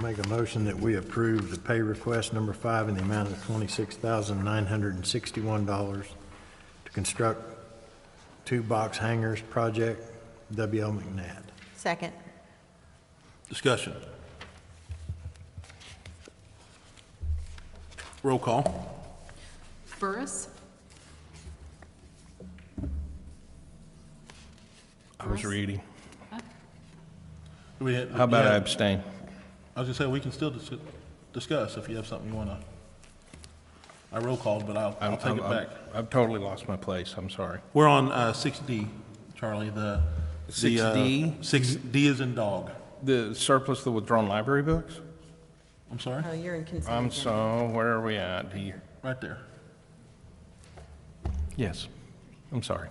Make a motion that we approve the pay request number 5 in the amount of $26,961 to construct 2 box hangars project, W.L. McNabb.
Second.
Discussion. Roll call.
Burris,
I was reading.
How
about I abstain?
I was gonna say, we can still discuss if you have something you wanna. I roll called, but I'll take it back.
I've totally lost my place. I'm sorry.
We're on 6D, Charlie. The
6D?
6D is in dog.
The surplus, the withdrawn library books?
I'm sorry?
Oh, you're in consent.
I'm so, where are we at here?
Right there.
Yes. I'm sorry.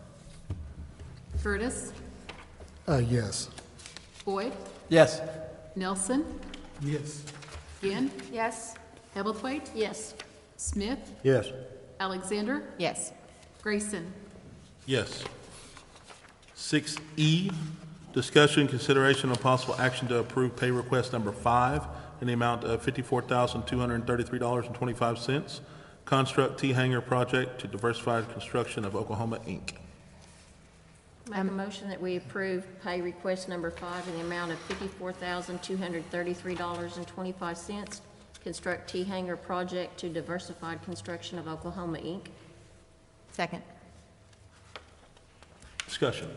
Curtis,
Yes.
Boyd,
Yes.
Nelson,
Yes.
Ginn,
Yes.
Hebblethwaite,
Yes.
Smith,
Yes.
Alexander,
Yes.
Grayson.
Yes. 6E, discussion, consideration, and possible action to approve pay request number 5 in the amount of $54,233.25. Construct T-Hanger Project to Diversified Construction of Oklahoma, Inc.
Make a motion that we approve pay request number 5 in the amount of $54,233.25. Construct T-Hanger Project to Diversified Construction of Oklahoma, Inc.
Second.
Discussion.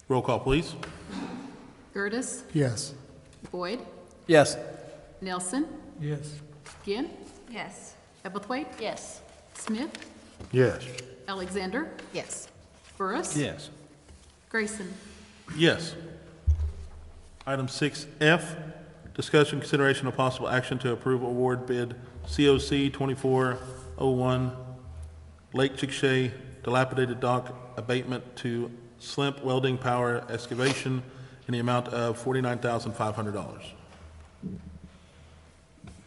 Roll call, please.
Curtis,
Yes.
Boyd,
Yes.
Nelson,
Yes.
Ginn,
Yes.
Hebblethwaite,
Yes.
Smith,
Yes.
Alexander,
Yes.
Burris,
Yes.
Grayson.
Yes. Item 6F, discussion, consideration, of possible action to approve award bid COC 2401 Lake Chickasha dilapidated dock abatement to Slimp Welding Power Excavation in the amount of $49,500.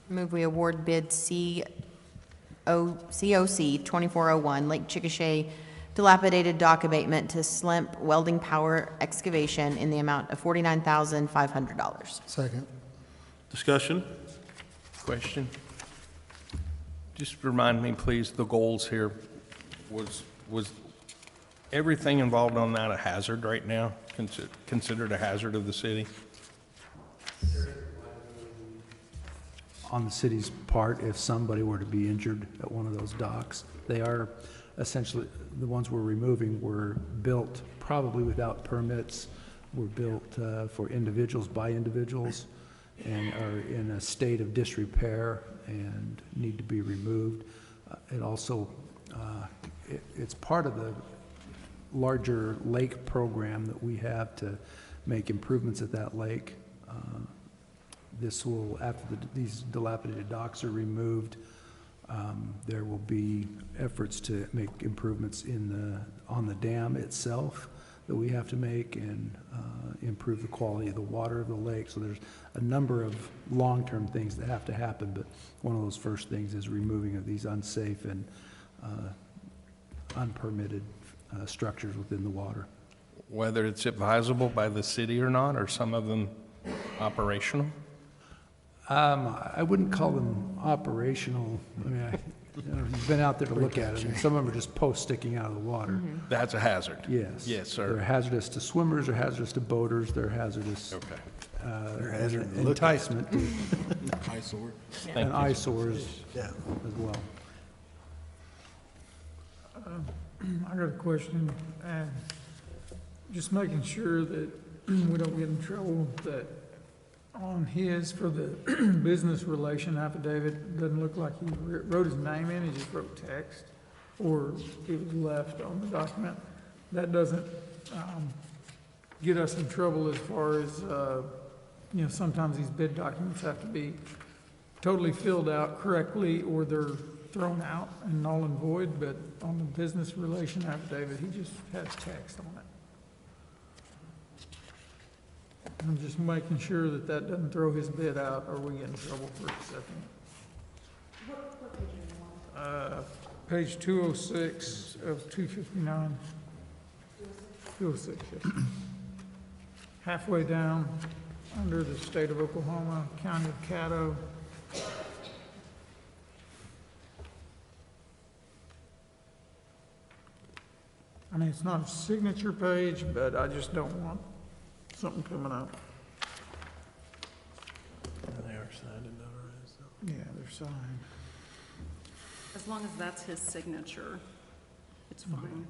Move we award bid COC 2401 Lake Chickasha dilapidated dock abatement to Slimp Welding Power Excavation in the amount of $49,500.
Second.
Discussion?
Question? Just remind me, please, the goals here. Was everything involved on that a hazard right now? Considered a hazard of the city?
On the city's part, if somebody were to be injured at one of those docks, they are essentially, the ones we're removing were built probably without permits, were built for individuals by individuals, and are in a state of disrepair and need to be removed. It also, it's part of the larger lake program that we have to make improvements at that lake. This will, after these dilapidated docks are removed, there will be efforts to make improvements on the dam itself that we have to make, and improve the quality of the water of the lake. So there's a number of long-term things that have to happen, but one of those first things is removing of these unsafe and unpermitted structures within the water.
Whether it's advisable by the city or not, or some of them operational?
I wouldn't call them operational. I mean, you've been out there to look at it, and some of them are just posts sticking out of the water.
That's a hazard?
Yes.
Yes, sir.
They're hazardous to swimmers, they're hazardous to boaters, they're hazardous.
Okay.
They're hazardous to look at.
Enticement.
Eyesore.
And eyesores as well.
I got a question, and just making sure that we don't get in trouble, that on his, for the business relation affidavit, doesn't look like he wrote his name in, he just wrote text, or it was left on the document. That doesn't get us in trouble as far as, sometimes these bid documents have to be totally filled out correctly, or they're thrown out and null and void, but on the business relation affidavit, he just has text on it. I'm just making sure that that doesn't throw his bid out, or we get in trouble for accepting it. Page 206 of 259. 206, yes. halfway down, under the state of Oklahoma, county of Caddo. I mean, it's not a signature page, but I just don't want something coming up.
They are signed and notarized.
Yeah, they're signed.
As long as that's his signature, it's fine.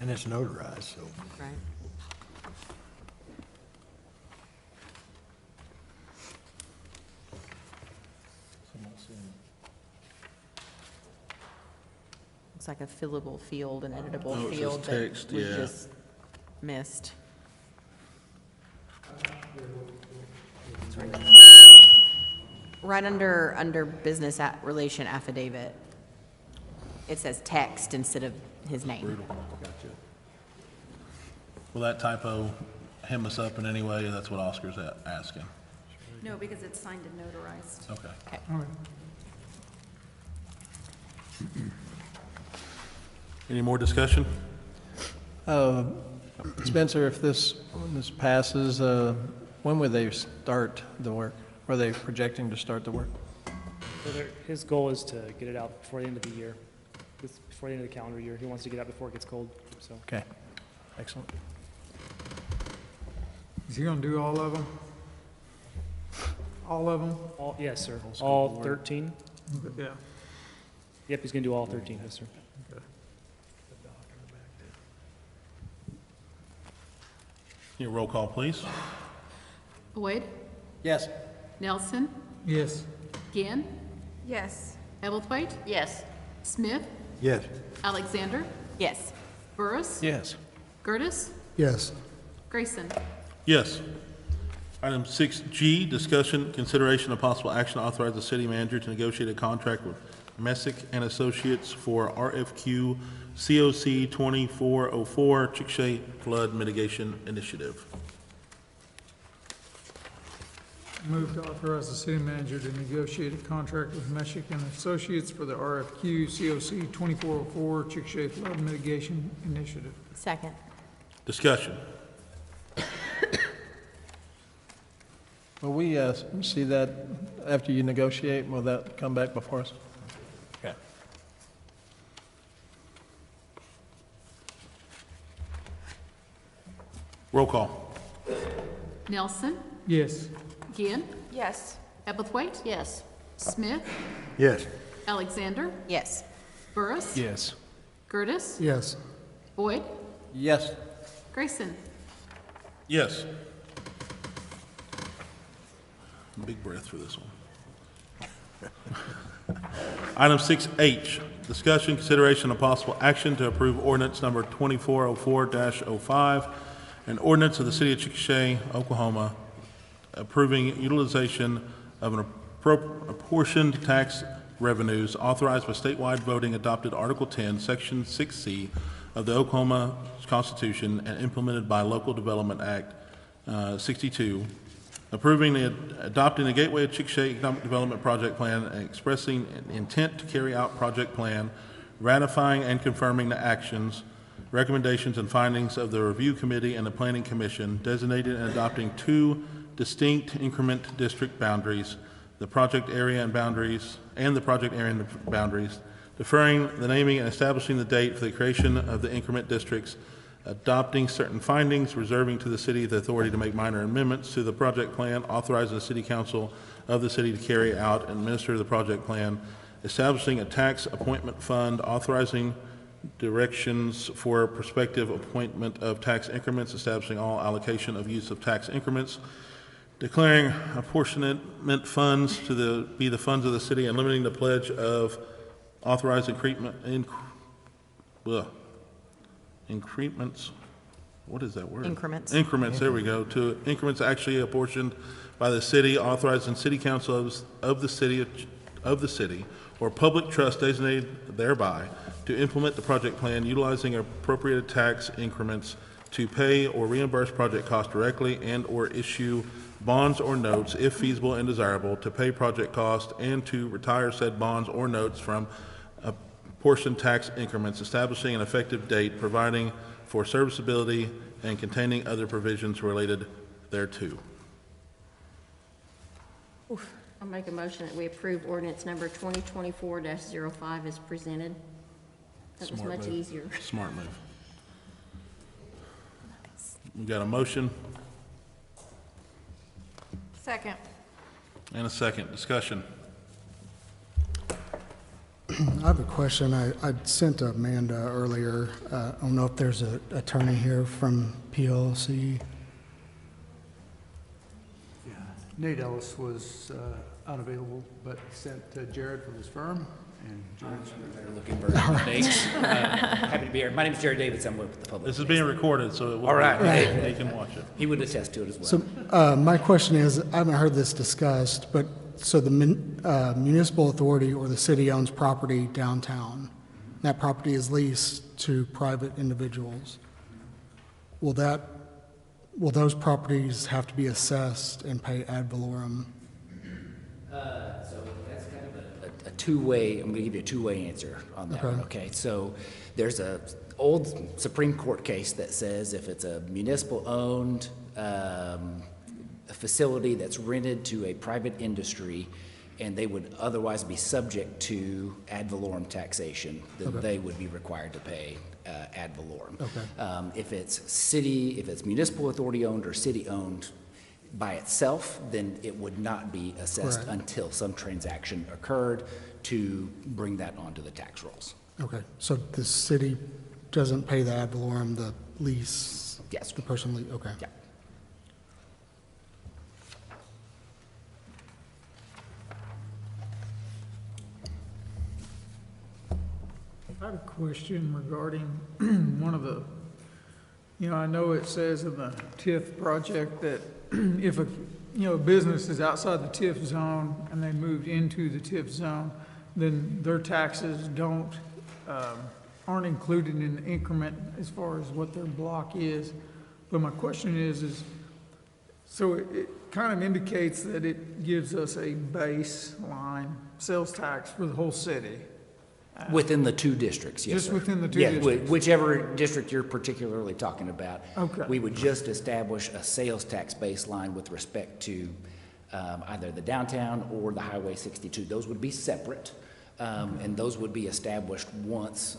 And it's notarized, so.
Right. Looks like a fillable field, an editable
Oh, it says
field
text,
that was
yeah.
just missed. It's right under business relation affidavit. It says text instead of his name.
Brutal. Gotcha. Will that typo hem us up in any way? That's what Oscar's asking.
No, because it's signed and notarized.
Okay. Any more discussion?
Spencer, if when this passes, when would they start the work? Are they projecting to start the work?
So his goal is to get it out before the end of the year, before the end of the calendar year. He wants to get out before it gets cold, so.
Okay, excellent.
Is he gonna do all of them? All of them?
All, yes, sir. All 13?
Yeah.
Yep, he's gonna do all 13, yes, sir.
Your roll call, please.
Boyd?
Yes.
Nelson?
Yes.
Ginn?
Yes.
Ebblethwaite?
Yes.
Smith?
Yes.
Alexander?
Yes.
Burris?
Yes.
Gertis?
Yes.
Grayson?
Yes. Item 6G, discussion, consideration of possible action to authorize the city manager to negotiate a contract with Messick and Associates for RFQ COC 2404 Chickasha Flood Mitigation Initiative.
Move to authorize the city manager to negotiate a contract with Messick and Associates for the RFQ COC 2404 Chickasha Flood Mitigation Initiative.
Second.
Discussion.
Will we see that after you negotiate? Will that come back before us? Okay.
Roll call.
Nelson?
Yes.
Ginn?
Yes.
Ebblethwaite?
Yes.
Smith?
Yes.
Alexander?
Yes.
Burris?
Yes.
Gertis?
Yes.
Boyd?
Yes.
Grayson?
Yes. Big breath for this one. Item 6H, discussion, consideration, and possible action to approve ordinance number 2404-05, an ordinance of the City of Chickasha, Oklahoma, approving utilization of an apportioned tax revenues authorized by statewide voting adopted Article 10, Section 6C of the Oklahoma Constitution and implemented by Local Development Act 62, approving adopting the Gateway of Chickasha Economic Development Project Plan and expressing an intent to carry out project plan, ratifying and confirming the actions, recommendations, and findings of the Review Committee and the Planning Commission, designated and adopting two distinct increment district boundaries, the project area and boundaries, deferring the naming and establishing the date for the creation of the increment districts, adopting certain findings, reserving to the city the authority to make minor amendments to the project plan, authorizing the city council of the city to carry out and administer the project plan, establishing a tax appointment fund, authorizing directions for prospective appointment of tax increments, establishing all allocation of use of tax increments, declaring apportionment funds to be the funds of the city, and limiting the pledge of authorized increments, what is that word?
Increments.
Increments, there we go, to increments actually apportioned by the city, authorizing city council of the city or public trust designated thereby to implement the project plan, utilizing appropriated tax increments to pay or reimburse project costs directly and or issue bonds or notes, if feasible and desirable, to pay project costs and to retire said bonds or notes from apportioned tax increments, establishing an effective date, providing for serviceability and containing other provisions related thereto.
I'll make a motion that we approve ordinance number 2024-05 as presented. That was
Smart
much
move.
easier.
Smart move. We've got a motion
Second.
and a second. Discussion.
I have a question. I sent Amanda earlier. I don't know if there's an attorney here from PLC.
Nate Ellis was unavailable, but sent Jared from his firm, and Jared's
looking for dates. Happy to be here. My name is Jerry Davis. I'm with the public.
This is being recorded, so it will
all right.
They can watch it.
He would attest to it as well.
So my question is, I haven't heard this discussed, but so the municipal authority or the city owns property downtown. That property is leased to private individuals. Will those properties have to be assessed and pay ad valorem?
So that's kind of a two-way, I'm going to give you a two-way answer on that one, okay? So there's a old Supreme Court case that says if it's a municipal-owned facility that's rented to a private industry and they would otherwise be subject to ad valorem taxation, then they would be required to pay ad valorem. If it's municipal authority owned or city owned by itself, then it would not be assessed until some transaction occurred to bring that onto the tax rolls.
Okay, so the city doesn't pay the ad valorem, the lease?
Yes.
The person lease, okay.
Yeah.
I have a question regarding one of the, I know it says in the TIF project that if a business is outside the TIF zone and they moved into the TIF zone, then their taxes aren't included in the increment as far as what their block is. But my question is so it kind of indicates that it gives us a baseline sales tax for the whole city.
Within the two districts, yes,
Just
sir.
within the two
Yeah,
districts?
whichever district you're particularly talking about.
Okay.
We would just establish a sales tax baseline with respect to either the downtown or the Highway 62. Those would be separate, and those would be established once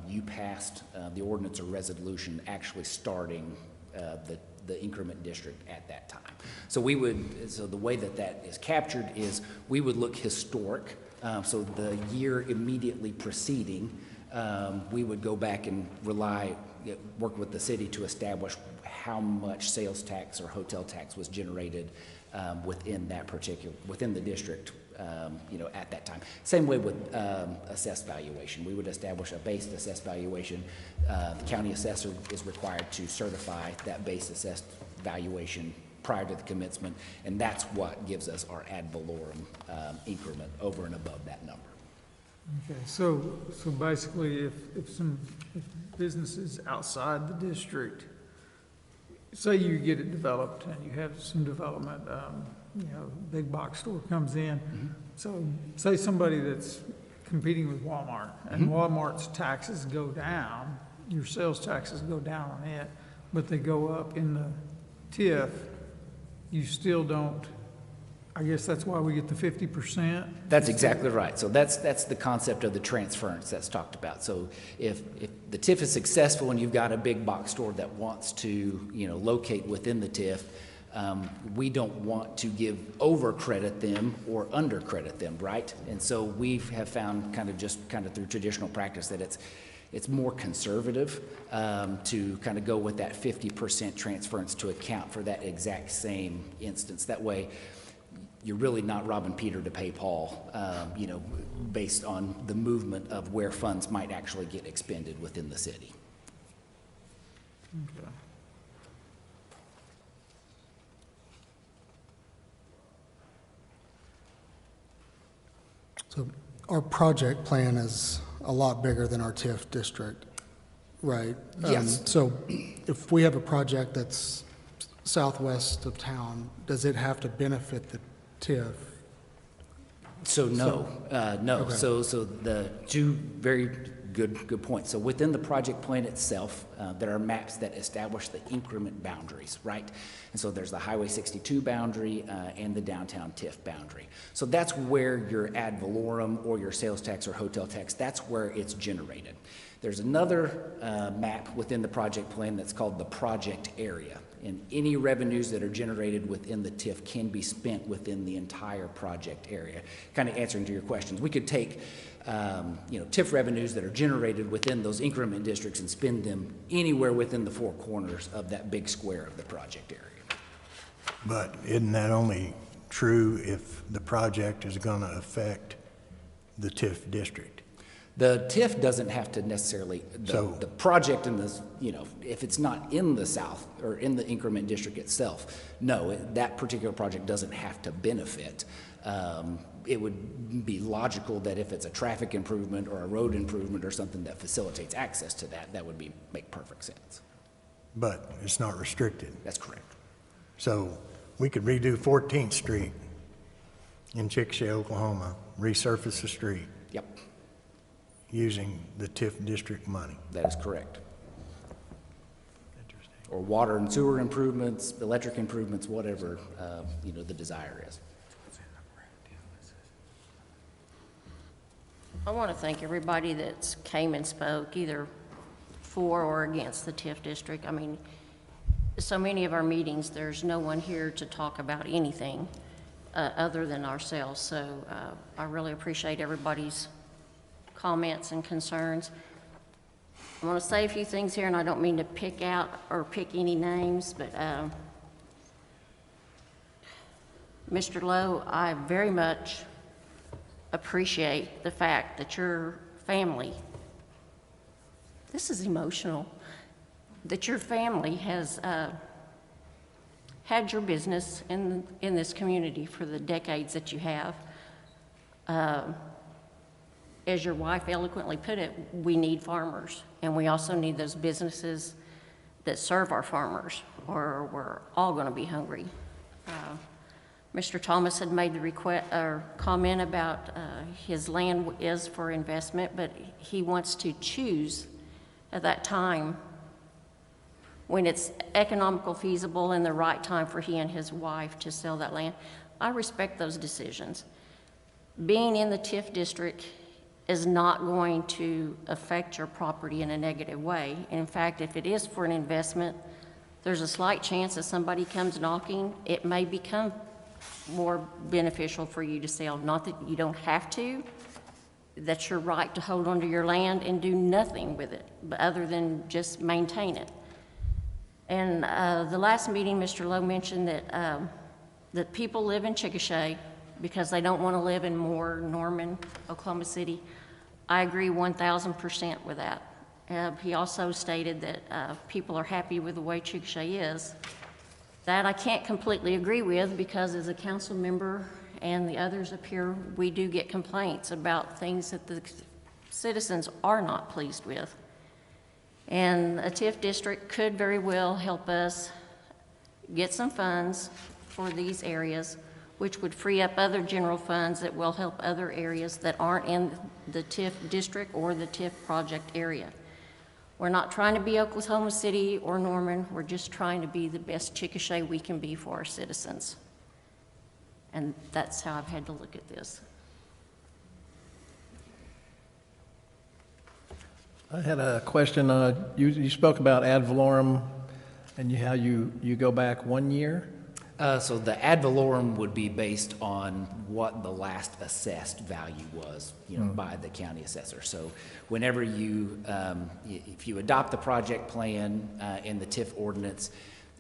you passed the ordinance or resolution actually starting the increment district at that time. So the way that is captured is we would look historic. So the year immediately preceding, we would go back and work with the city to establish how much sales tax or hotel tax was generated within the district, at that time. Same way with assessed valuation. We would establish a base assessed valuation. The county assessor is required to certify that base assessed valuation prior to the commencement, and that's what gives us our ad valorem increment over and above that number.
Okay, so basically, if businesses outside the district, say you get it developed and you have some development, big box store comes in. So say somebody that's competing with Walmart, and Walmart's taxes go down, your sales taxes go down on it, but they go up in the TIF. You still don't, I guess that's why we get the 50%?
That's exactly right. So that's the concept of the transference that's talked about. So if the TIF is successful and you've got a big box store that wants to, locate within the TIF, we don't want to over credit them or under credit them, right? And so we have found kind of through traditional practice that it's more conservative to kind of go with that 50% transference to account for that exact same instance. That way, you're really not robbing Peter to pay Paul, based on the movement of where funds might actually get expended within the city.
Okay.
So our project plan is a lot bigger than our TIF district, right?
Yes.
So if we have a project that's southwest of town, does it have to benefit the TIF?
So no.
Okay.
So the two very good point. So within the project plan itself, there are maps that establish the increment boundaries, right? And so there's the Highway 62 boundary and the downtown TIF boundary. So that's where your ad valorem or your sales tax or hotel tax, that's where it's generated. There's another map within the project plan that's called the project area. And any revenues that are generated within the TIF can be spent within the entire project area. Kind of answering to your questions, we could take TIF revenues that are generated within those increment districts and spend them anywhere within the four corners of that big square of the project area.
But isn't that only true if the project is going to affect the TIF district?
The TIF doesn't have to necessarily, the project in this, if it's not in the south or in the increment district itself, no, that particular project doesn't have to benefit. It would be logical that if it's a traffic improvement or a road improvement or something that facilitates access to that, that would make perfect sense.
But it's not restricted.
That's correct.
So we could redo 14th Street in Chickasha, Oklahoma, resurface the street.
Yep.
Using the TIF district money.
That is correct. Or water and sewer improvements, electric improvements, whatever the desire is.
I want to thank everybody that came and spoke, either for or against the TIF district. I mean, so many of our meetings, there's no one here to talk about anything other than ourselves. So I really appreciate everybody's comments and concerns. I want to say a few things here, and I don't mean to pick out or pick any names, but Mr. Lowe, I very much appreciate the fact that your family, this is emotional, that your family has had your business in this community for the decades that you have. As your wife eloquently put it, we need farmers, and we also need those businesses that serve our farmers, or we're all going to be hungry. Mr. Thomas had made the comment about his land is for investment, but he wants to choose at that time when it's economical, feasible, and the right time for he and his wife to sell that land. I respect those decisions. Being in the TIF district is not going to affect your property in a negative way. In fact, if it is for an investment, there's a slight chance that somebody comes knocking, it may become more beneficial for you to sell. Not that you don't have to, that's your right to hold onto your land and do nothing with it, but other than just maintain it. And the last meeting, Mr. Lowe mentioned that people live in Chickasha because they don't want to live in Moore, Norman, Oklahoma City. I agree 1,000% with that. He also stated that people are happy with the way Chickasha is. That I can't completely agree with, because as a council member and the others up here, we do get complaints about things that the citizens are not pleased with. And a TIF district could very well help us get some funds for these areas, which would free up other general funds that will help other areas that aren't in the TIF district or the TIF project area. We're not trying to be Oklahoma City or Norman. We're just trying to be the best Chickasha we can be for our citizens. And that's how I've had to look at this.
I had a question. You spoke about ad valorem and how you go back 1 year.
So the ad valorem would be based on what the last assessed value was, by the county assessor. So whenever you, if you adopt the project plan in the TIF ordinance,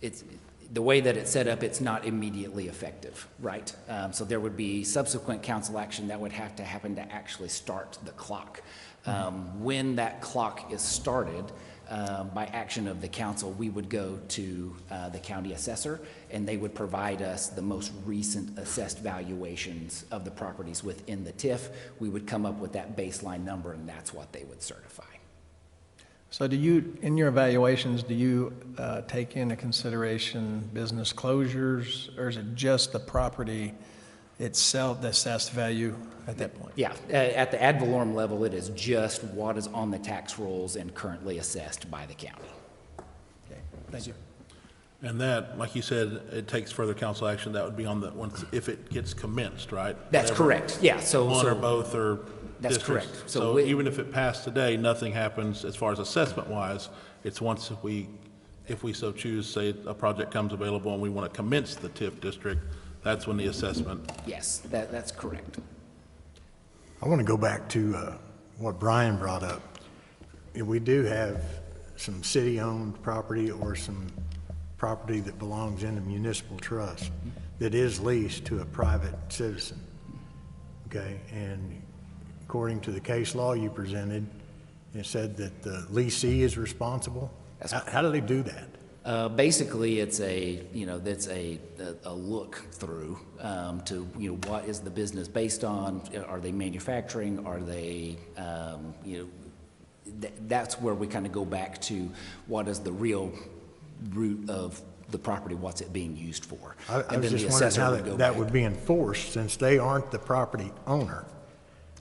it's the way that it's set up, it's not immediately effective, right? So there would be subsequent council action that would have to happen to actually start the clock. When that clock is started, by action of the council, we would go to the county assessor, and they would provide us the most recent assessed valuations of the properties within the TIF. We would come up with that baseline number, and that's what they would certify.
So do you, in your evaluations, do you take into consideration business closures, or is it just the property itself, the assessed value at that point?
Yeah, at the ad valorem level, it is just what is on the tax rolls and currently assessed by the county.
Okay, thank you.
And that, like you said, it takes further council action. That would be on the, once, if it gets commenced, right?
That's
Whatever.
correct, yeah, so.
One or both or
That's
districts.
correct.
So even if it passed today, nothing happens as far as assessment-wise. It's once if we so choose, say a project comes available and we want to commence the TIF district, that's when the assessment.
Yes, that's correct.
I want to go back to what Brian brought up. If we do have some city-owned property or some property that belongs in a municipal trust that is leased to a private citizen, okay, and according to the case law you presented, it said that the leasee is responsible. How do they do that?
Basically, it's that's a look through to, what is the business based on? Are they manufacturing? Are they, that's where we kind of go back to what is the real root of the property, what's it being used for?
I was just wondering how that would be enforced since they aren't the property owner.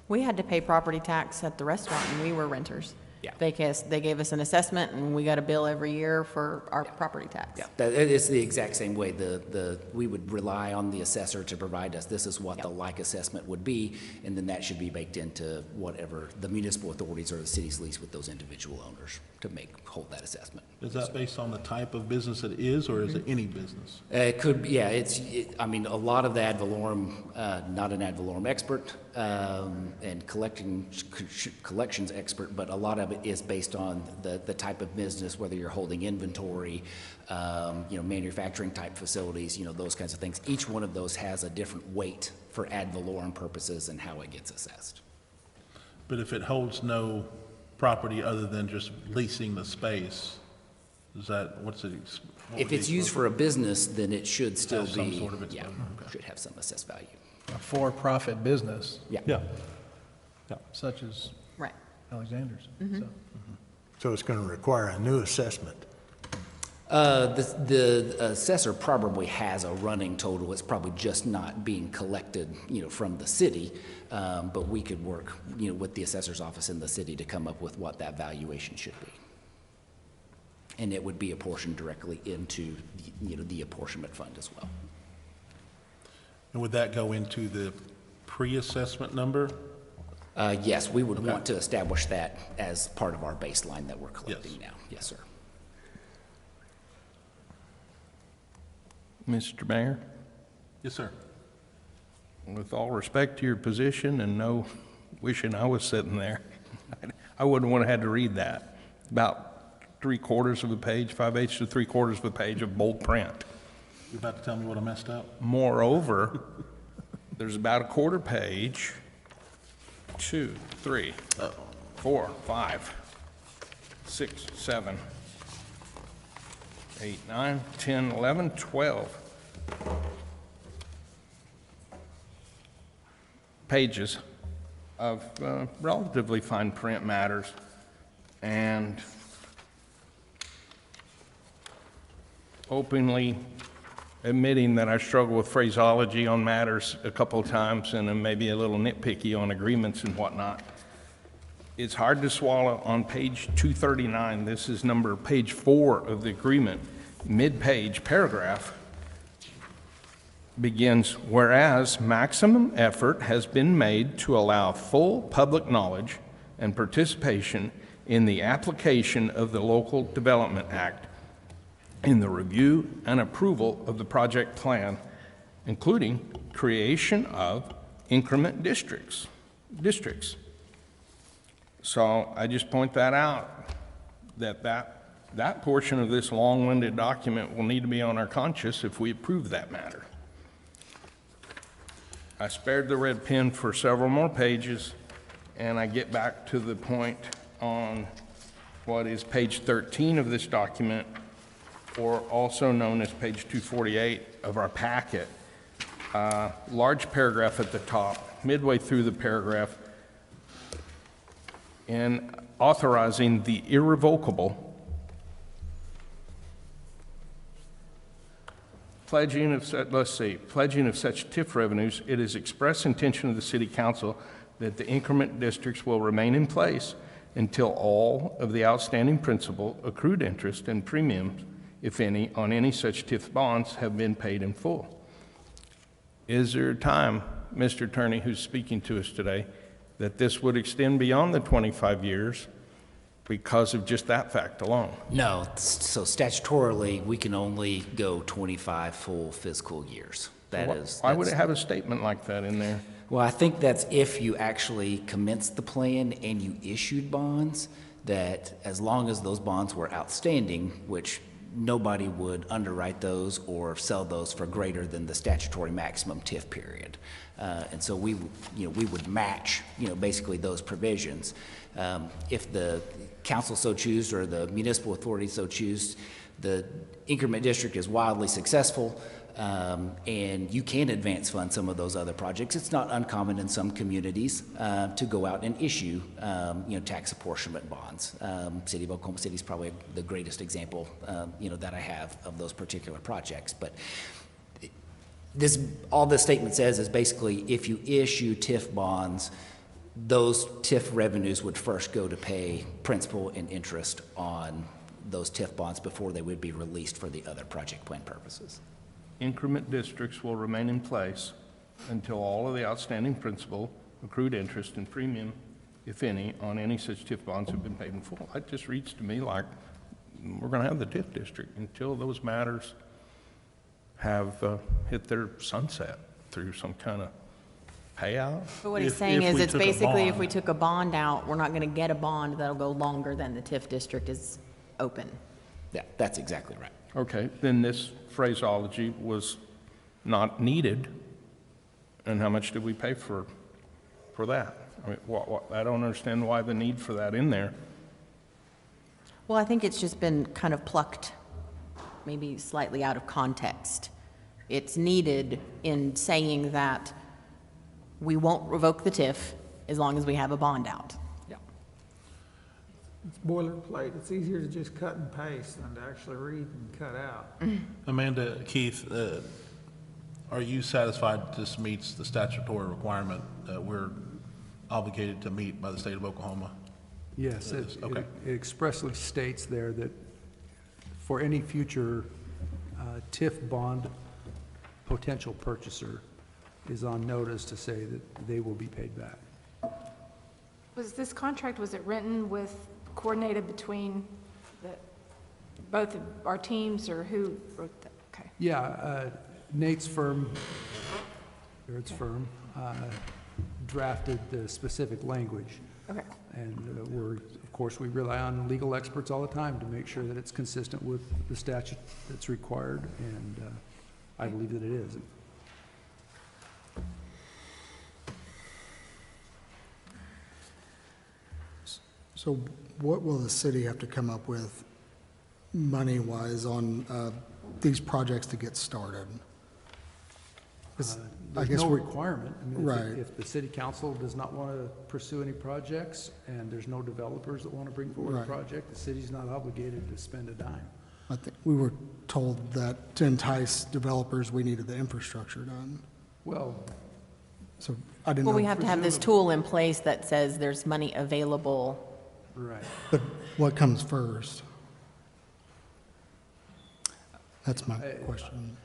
We had to pay property tax at the restaurant and we were renters.
Yeah.
They gave us an assessment and we got a bill every year for our property tax.
Yeah, it's the exact same way. We would rely on the assessor to provide us, this is what the like assessment would be, and then that should be baked into whatever the municipal authorities or the city's lease with those individual owners to hold that assessment.
Is that based on the type of business it is, or is it any business?
It could be, yeah, I mean, a lot of the ad valorem, not an ad valorem expert, and collections expert, but a lot of it is based on the type of business, whether you're holding inventory, manufacturing type facilities, those kinds of things. Each one of those has a different weight for ad valorem purposes and how it gets assessed.
But if it holds no property other than just leasing the space, is that,
if it's used for a business, then it should still be,
some sort of
should have some assessed value.
A for-profit business.
Yeah.
Such as
Right.
Alexander's.
So it's going to require a new assessment.
The assessor probably has a running total. It's probably just not being collected, from the city. But we could work, with the assessor's office in the city to come up with what that valuation should be. And it would be apportioned directly into, the apportionment fund as well.
And would that go into the pre-assessment number?
Yes, we would want to establish that as part of our baseline that we're collecting now. Yes, sir.
Mr. Mayor?
Yes, sir.
With all respect to your position and no wishing I was sitting there, I wouldn't want to have to read that. About 3/4 of a page, 5/8 to 3/4 of a page of bold print.
You're about to tell me what I messed up?
Moreover, there's about a 1/4 page, 2, 3, 4, 5, 6, 7, 8, 9, 10, 11, 12 pages of relatively fine print matters, and openly admitting that I struggle with phraseology on matters a couple of times and am maybe a little nitpicky on agreements and whatnot. It's hard to swallow on page 239. This is page 4 of the agreement. Mid-page paragraph begins, whereas maximum effort has been made to allow full public knowledge and participation in the application of the Local Development Act in the review and approval of the project plan, including creation of increment districts. So I just point that out, that portion of this long-winded document will need to be on our conscience if we approve that matter. I spared the red pen for several more pages, and I get back to the point on what is page 13 of this document, or also known as page 248 of our packet. Large paragraph at the top, midway through the paragraph, and authorizing the irrevocable pledging of, pledging of such TIF revenues, it is express intention of the City Council that the increment districts will remain in place until all of the outstanding principal, accrued interest, and premiums, if any, on any such TIF bonds have been paid in full. Is there a time, Mr. Attorney, who's speaking to us today, that this would extend beyond the 25 years because of just that fact alone?
No, so statutorily, we can only go 25 full fiscal years.
Why would it have a statement like that in there?
Well, I think that's if you actually commenced the plan and you issued bonds, that as long as those bonds were outstanding, which nobody would underwrite those or sell those for greater than the statutory maximum TIF period. And so we would match, basically those provisions. If the council so choose or the municipal authority so choose, the increment district is wildly successful, and you can advance fund some of those other projects. It's not uncommon in some communities to go out and issue, tax apportionment bonds. City of Oklahoma City is probably the greatest example, that I have of those particular projects. But all this statement says is basically if you issue TIF bonds, those TIF revenues would first go to pay principal and interest on those TIF bonds before they would be released for the other project plan purposes.
Increment districts will remain in place until all of the outstanding principal, accrued interest, and premium, if any, on any such TIF bonds have been paid in full. That just reads to me like we're going to have the TIF district until those matters have hit their sunset through some kind of payout.
But what he's saying is it's basically if we took a bond out, we're not going to get a bond that'll go longer than the TIF district is open.
Yeah, that's exactly right.
Okay, then this phraseology was not needed, and how much did we pay for that? I mean, I don't understand why the need for that in there.
Well, I think it's just been kind of plucked, maybe slightly out of context. It's needed in saying that we won't revoke the TIF as long as we have a bond out.
It's boilerplate. It's easier to just cut and paste than to actually read and cut out.
Amanda, Keith, are you satisfied this meets the statutory requirement that we're obligated to meet by the state of Oklahoma?
Yes, it
Okay.
expressly states there that for any future TIF bond potential purchaser is on notice to say that they will be paid back.
Was this contract, was it written with, coordinated between both of our teams, or who wrote that? Okay.
Yeah, Nate's firm, drafted the specific language.
Okay.
And of course, we rely on legal experts all the time to make sure that it's consistent with the statute that's required, and I believe that it is.
So what will the city have to come up with money-wise on these projects to get started?
There's no requirement. I mean,
Right.
if the city council does not want to pursue any projects and there's no developers that want to bring forward a
Right.
project, the city's not obligated to spend a dime.
I think we were told that to entice developers, we needed the infrastructure done.
Well,
So I didn't know.
Well, we have to have this tool in place that says there's money available.
right.
But what comes first? That's my question.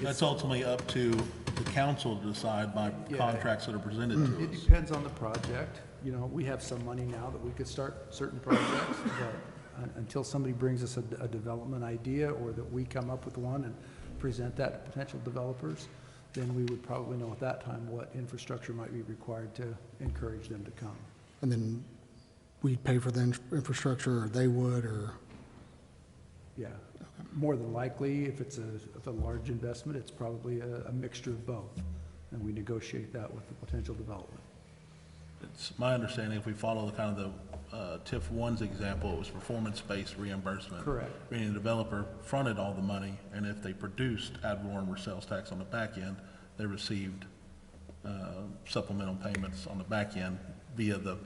That's ultimately up to the council to decide by contracts that are presented to
It
us.
depends on the project. You know, we have some money now that we could start certain projects, but until somebody brings us a development idea or that we come up with one and present that to potential developers, then we would probably know at that time what infrastructure might be required to encourage them to come.
And then we'd pay for the infrastructure, or they would, or?
Yeah, more than likely, if it's a large investment, it's probably a mixture of both, and we negotiate that with the potential development.
It's my understanding, if we follow the kind of the TIF 1's example, it was performance-based reimbursement.
Correct.
Meaning the developer fronted all the money, and if they produced ad valorem or sales tax on the back end, they received supplemental payments on the back end via the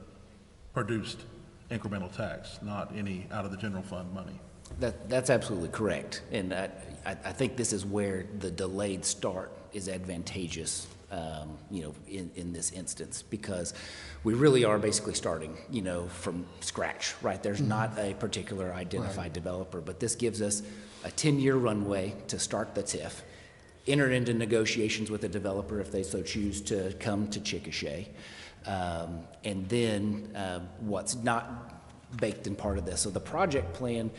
produced incremental tax, not any out of the general fund money.
That's absolutely correct. And I think this is where the delayed start is advantageous, in this instance, because we really are basically starting, from scratch, right? There's not a particular identified developer, but this gives us a 10-year runway to start the TIF, enter into negotiations with a developer if they so choose to come to Chickasha, and then what's not baked in part of this. So the project plan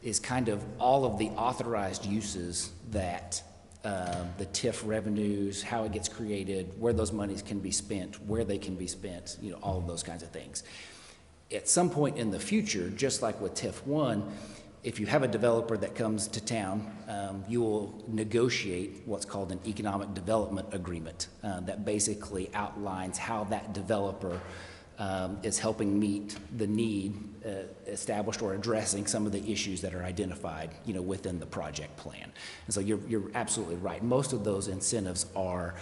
is kind of all of the authorized uses that the TIF revenues, how it gets created, where those monies can be spent, where they can be spent, all of those kinds of things. At some point in the future, just like with TIF 1, if you have a developer that comes to town, you will negotiate what's called an economic development agreement that basically outlines how that developer is helping meet the need established or addressing some of the issues that are identified, within the project plan. And so you're absolutely right. Most of those incentives are,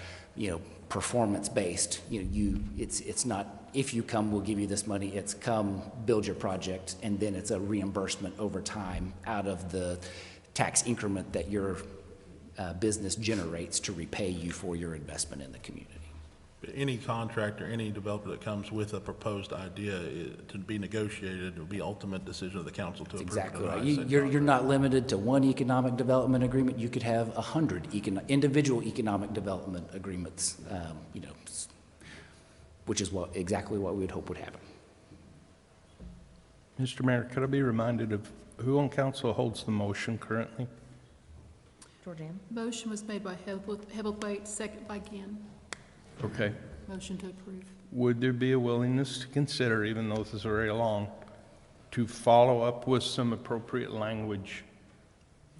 performance based. It's not if you come, we'll give you this money. It's come, build your project, and then it's a reimbursement over time out of the tax increment that your business generates to repay you for your investment in the community.
Any contractor, any developer that comes with a proposed idea to be negotiated, it will be ultimate decision of the council to approve.
Exactly right. You're not limited to one economic development agreement. You could have 100 individual economic development agreements, which is exactly what we would hope would happen.
Mr. Mayor, could I be reminded of who on council holds the motion currently?
Georgianne?
Motion was made by Hebblethwaite, second by Ginn.
Okay.
Motion to approve.
Would there be a willingness to consider, even though this is very long, to follow up with some appropriate language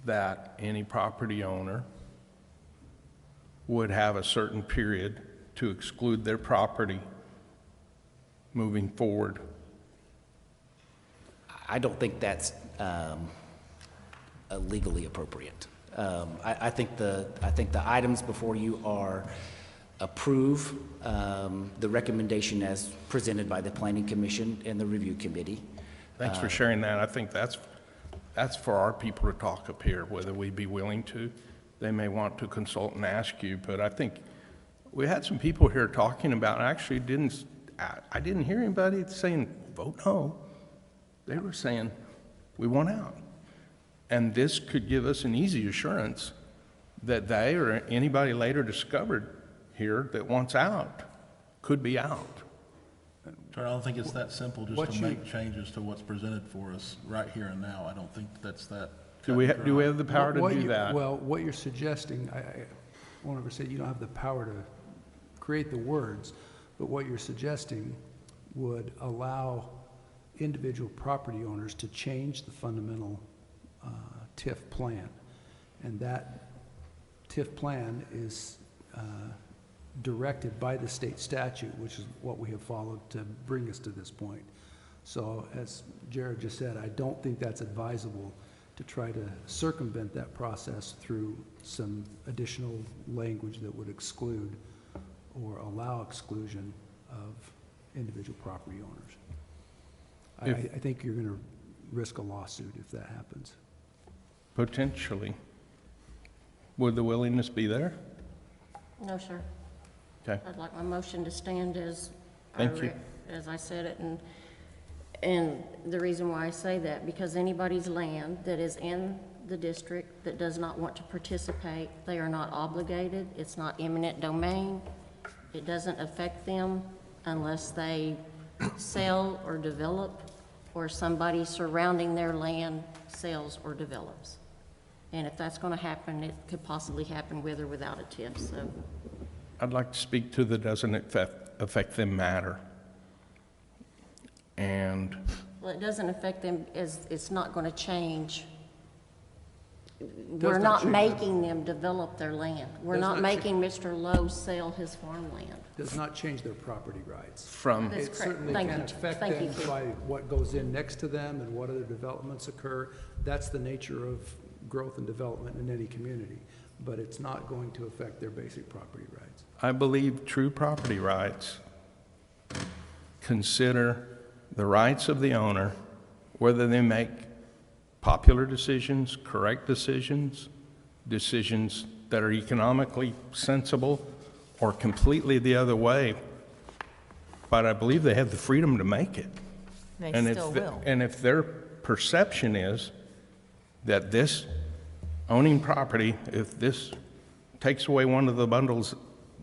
that any property owner would have a certain period to exclude their property moving forward?
I don't think that's legally appropriate. I think the items before you are approve the recommendation as presented by the Planning Commission and the Review Committee.
Thanks for sharing that. I think that's for our people to talk up here, whether we'd be willing to. They may want to consult and ask you, but I think we had some people here talking about, actually I didn't hear anybody saying, vote no. They were saying, we want out. And this could give us an easy assurance that they or anybody later discovered here that wants out could be out.
I don't think it's that simple just to make changes to what's presented for us right here and now. I don't think that's that.
Do we have the power to do that?
Well, what you're suggesting, I won't ever say you don't have the power to create the words, but what you're suggesting would allow individual property owners to change the fundamental TIF plan. And that TIF plan is directed by the state statute, which is what we have followed to bring us to this point. So as Jared just said, I don't think that's advisable to try to circumvent that process through some additional language that would exclude or allow exclusion of individual property owners. I think you're going to risk a lawsuit if that happens.
Potentially. Would the willingness be there?
No, sir.
Okay.
I'd like my motion to stand as I said it, and the reason why I say that, because anybody's land that is in the district that does not want to participate, they are not obligated. It's not eminent domain. It doesn't affect them unless they sell or develop, or somebody surrounding their land sells or develops. And if that's going to happen, it could possibly happen with or without a TIF. So
I'd like to speak to the doesn't affect them matter. And
well, it doesn't affect them as it's not going to change. We're not making them develop their land. We're not making Mr. Lowe sell his farmland.
Does not change their property rights.
From
That's
it
correct.
certainly
Thank
can
you.
affect
Thank
them
you.
by what goes in next to them and what other developments occur. That's the nature of growth and development in any community, but it's not going to affect their basic property rights.
I believe true property rights consider the rights of the owner, whether they make popular decisions, correct decisions, decisions that are economically sensible, or completely the other way. But I believe they have the freedom to make it.
They
And
still will.
And if their perception is that this owning property, if this takes away one of the bundles,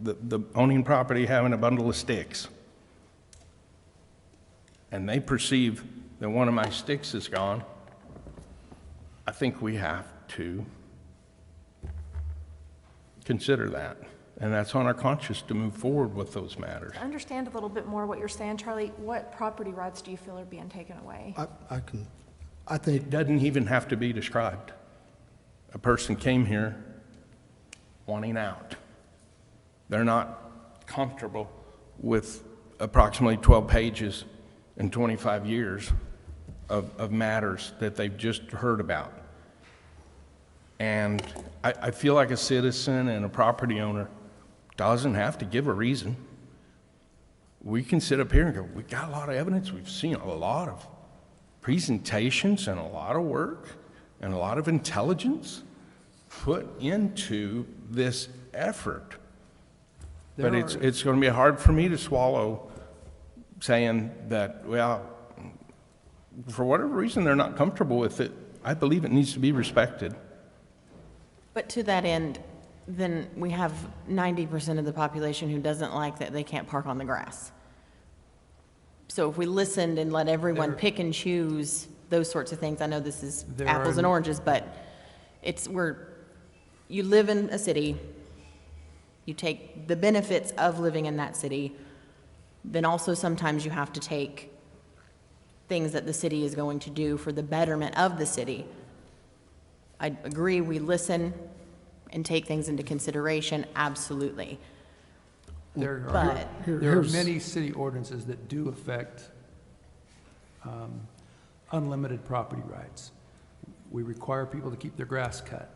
the owning property having a bundle of sticks, and they perceive that one of my sticks is gone, I think we have to consider that. And that's on our conscience to move forward with those matters.
To understand a little bit more what you're saying, Charlie, what property rights do you feel are being taken away?
I think
It doesn't even have to be described. A person came here wanting out. They're not comfortable with approximately 12 pages and 25 years of matters that they've just heard about. And I feel like a citizen and a property owner doesn't have to give a reason. We can sit up here and go, we got a lot of evidence, we've seen a lot of presentations and a lot of work and a lot of intelligence put into this effort. But it's going to be hard for me to swallow saying that, well, for whatever reason they're not comfortable with it. I believe it needs to be respected.
But to that end, then we have 90% of the population who doesn't like that they can't park on the grass. So if we listened and let everyone pick and choose those sorts of things, I know this is apples and oranges, but you live in a city, you take the benefits of living in that city, then also sometimes you have to take things that the city is going to do for the betterment of the city. I agree, we listen and take things into consideration, absolutely.
There are many city ordinances that do affect unlimited property rights. We require people to keep their grass cut.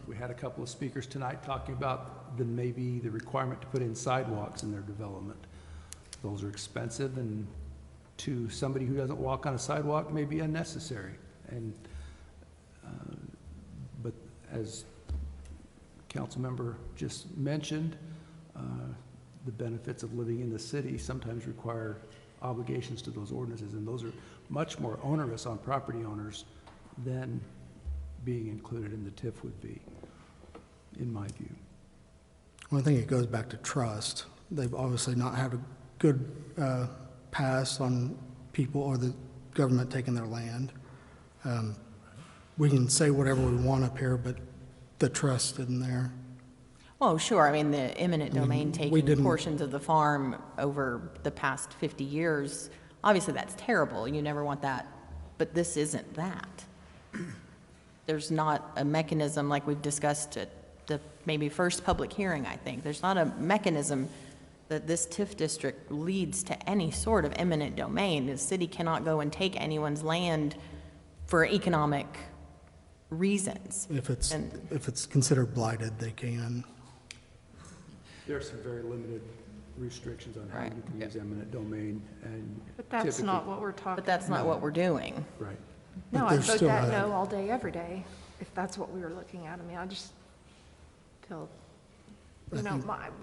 We had a couple of speakers tonight talking about maybe the requirement to put in sidewalks in their development. Those are expensive, and to somebody who doesn't walk on a sidewalk may be unnecessary. And but as Councilmember just mentioned, the benefits of living in the city sometimes require obligations to those ordinances, and those are much more onerous on property owners than being included in the TIF would be, in my view.
Well, I think it goes back to trust. They've obviously not had a good pass on people or the government taking their land. We can say whatever we want up here, but the trust isn't there.
Well, sure, I mean, the eminent domain taking portions of the farm over the past 50 years, obviously that's terrible, you never want that, but this isn't that. There's not a mechanism like we've discussed at the maybe first public hearing, I think. There's not a mechanism that this TIF district leads to any sort of eminent domain. The city cannot go and take anyone's land for economic reasons.
If it's considered blighted, they can.
There are some very limited restrictions on how you can use eminent domain, and
But that's not what we're talking about.
But that's not what we're doing.
Right.
No, I vote that no all day, every day, if that's what we were looking at. I mean, I just feel,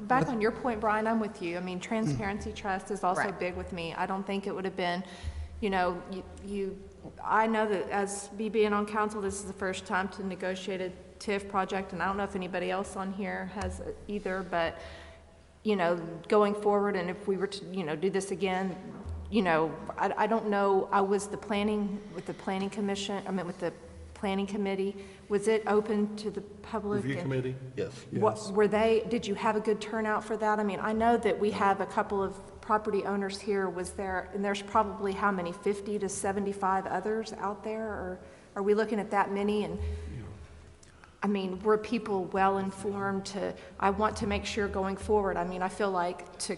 back on your point, Brian, I'm with you. I mean, transparency, trust is also big with me. I don't think it would have been, I know that as me being on council, this is the first time to negotiate a TIF project, and I don't know if anybody else on here has either, but, going forward, and if we were to, do this again, I don't know, I was with the planning committee, was it open to the public?
Review committee? Yes.
Did you have a good turnout for that? I mean, I know that we have a couple of property owners here, and there's probably how many, 50 to 75 others out there, or are we looking at that many? And I mean, were people well informed I want to make sure going forward, I mean, I feel like to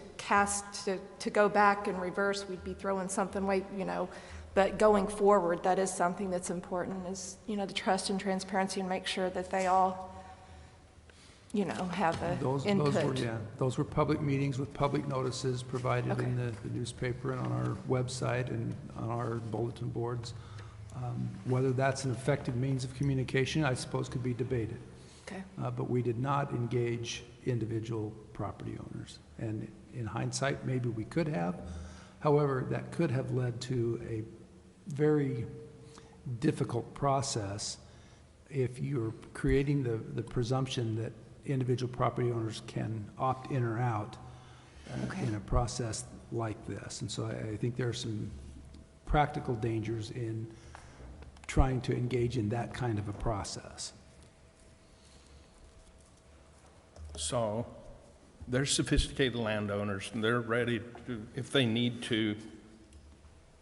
go back and reverse, we'd be throwing something away, but going forward, that is something that's important is, the trust and transparency, and make sure that they all, have input.
Those were public meetings with public notices provided in the newspaper and on our website and on our bulletin boards. Whether that's an effective means of communication, I suppose, could be debated.
Okay.
But we did not engage individual property owners. And in hindsight, maybe we could have. However, that could have led to a very difficult process if you're creating the presumption that individual property owners can opt in or out in a process like this. And so I think there are some practical dangers in trying to engage in that kind of a process.
So they're sophisticated landowners, and they're ready to, if they need to,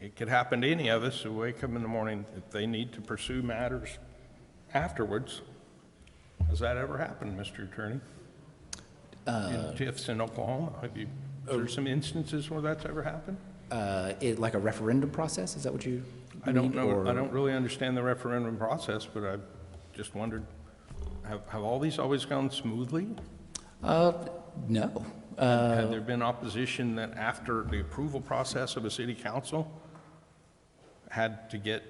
it could happen to any of us who wake up in the morning, if they need to pursue matters afterwards. Has that ever happened, Mr. Attorney? In TIFs in Oklahoma, is there some instances where that's ever happened?
Like a referendum process, is that what you
I don't
mean,
know.
or-
I don't really understand the referendum process, but I just wondered, have all these always gone smoothly?
No.
Had there been opposition that after the approval process of a city council had to get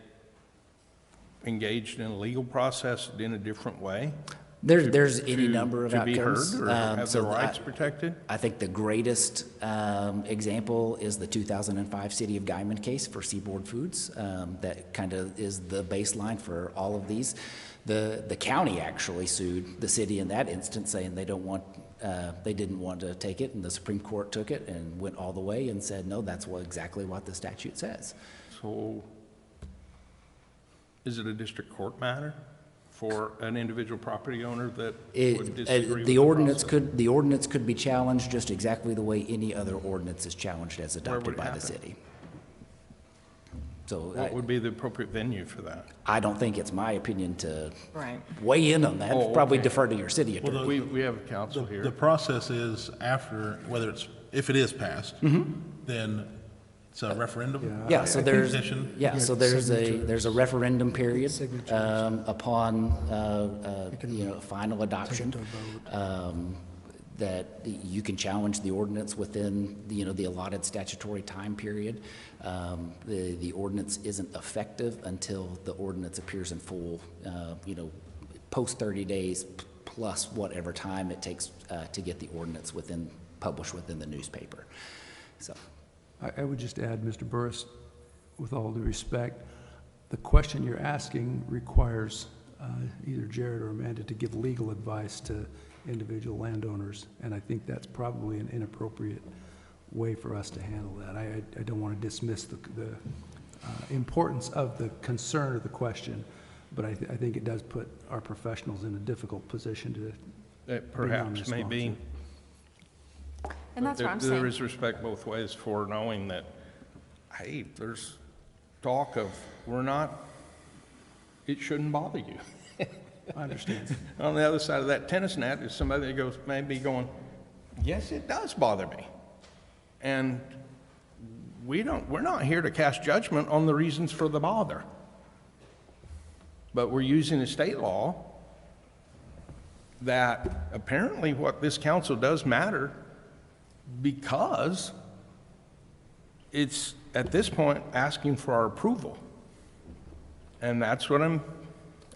engaged in a legal process in a different way?
There's any number of
to be
outcomes.
heard or have
So
their rights protected?
I think the greatest example is the 2005 City of Guyman case for Seaboard Foods. That kind of is the baseline for all of these. The county actually sued the city in that instance, saying they didn't want to take it, and the Supreme Court took it and went all the way and said, no, that's exactly what the statute says.
So is it a district court matter for an individual property owner that would disagree with
The
ordinance
could be challenged just exactly the way any other ordinance is challenged as adopted by the city. So
What would be the appropriate venue for that?
I don't think it's my opinion to
Right.
weigh in on that.
Oh,
Probably
okay.
defer to your city attorney.
We have a council here.
The process is after, if it is passed, then it's a referendum?
Yeah, so there's
Petition?
there's a referendum period upon final adoption that you can challenge the ordinance within the allotted statutory time period. The ordinance isn't effective until the ordinance appears in full, post 30 days plus whatever time it takes to get the ordinance published within the newspaper. So.
I would just add, Mr. Burris, with all due respect, the question you're asking requires either Jared or Amanda to give legal advice to individual landowners, and I think that's probably an inappropriate way for us to handle that. I don't want to dismiss the importance of the concern of the question, but I think it does put our professionals in a difficult position to
Perhaps, maybe.
And that's what I'm saying.
There is respect both ways for knowing that, hey, there's talk of it shouldn't bother you.
I understand.
On the other side of that tennis net is somebody that goes, maybe going, yes, it does bother me. And we're not here to cast judgment on the reasons for the bother. But we're using a state law that apparently what this council does matter, because it's, at this point, asking for our approval. And that's what I'm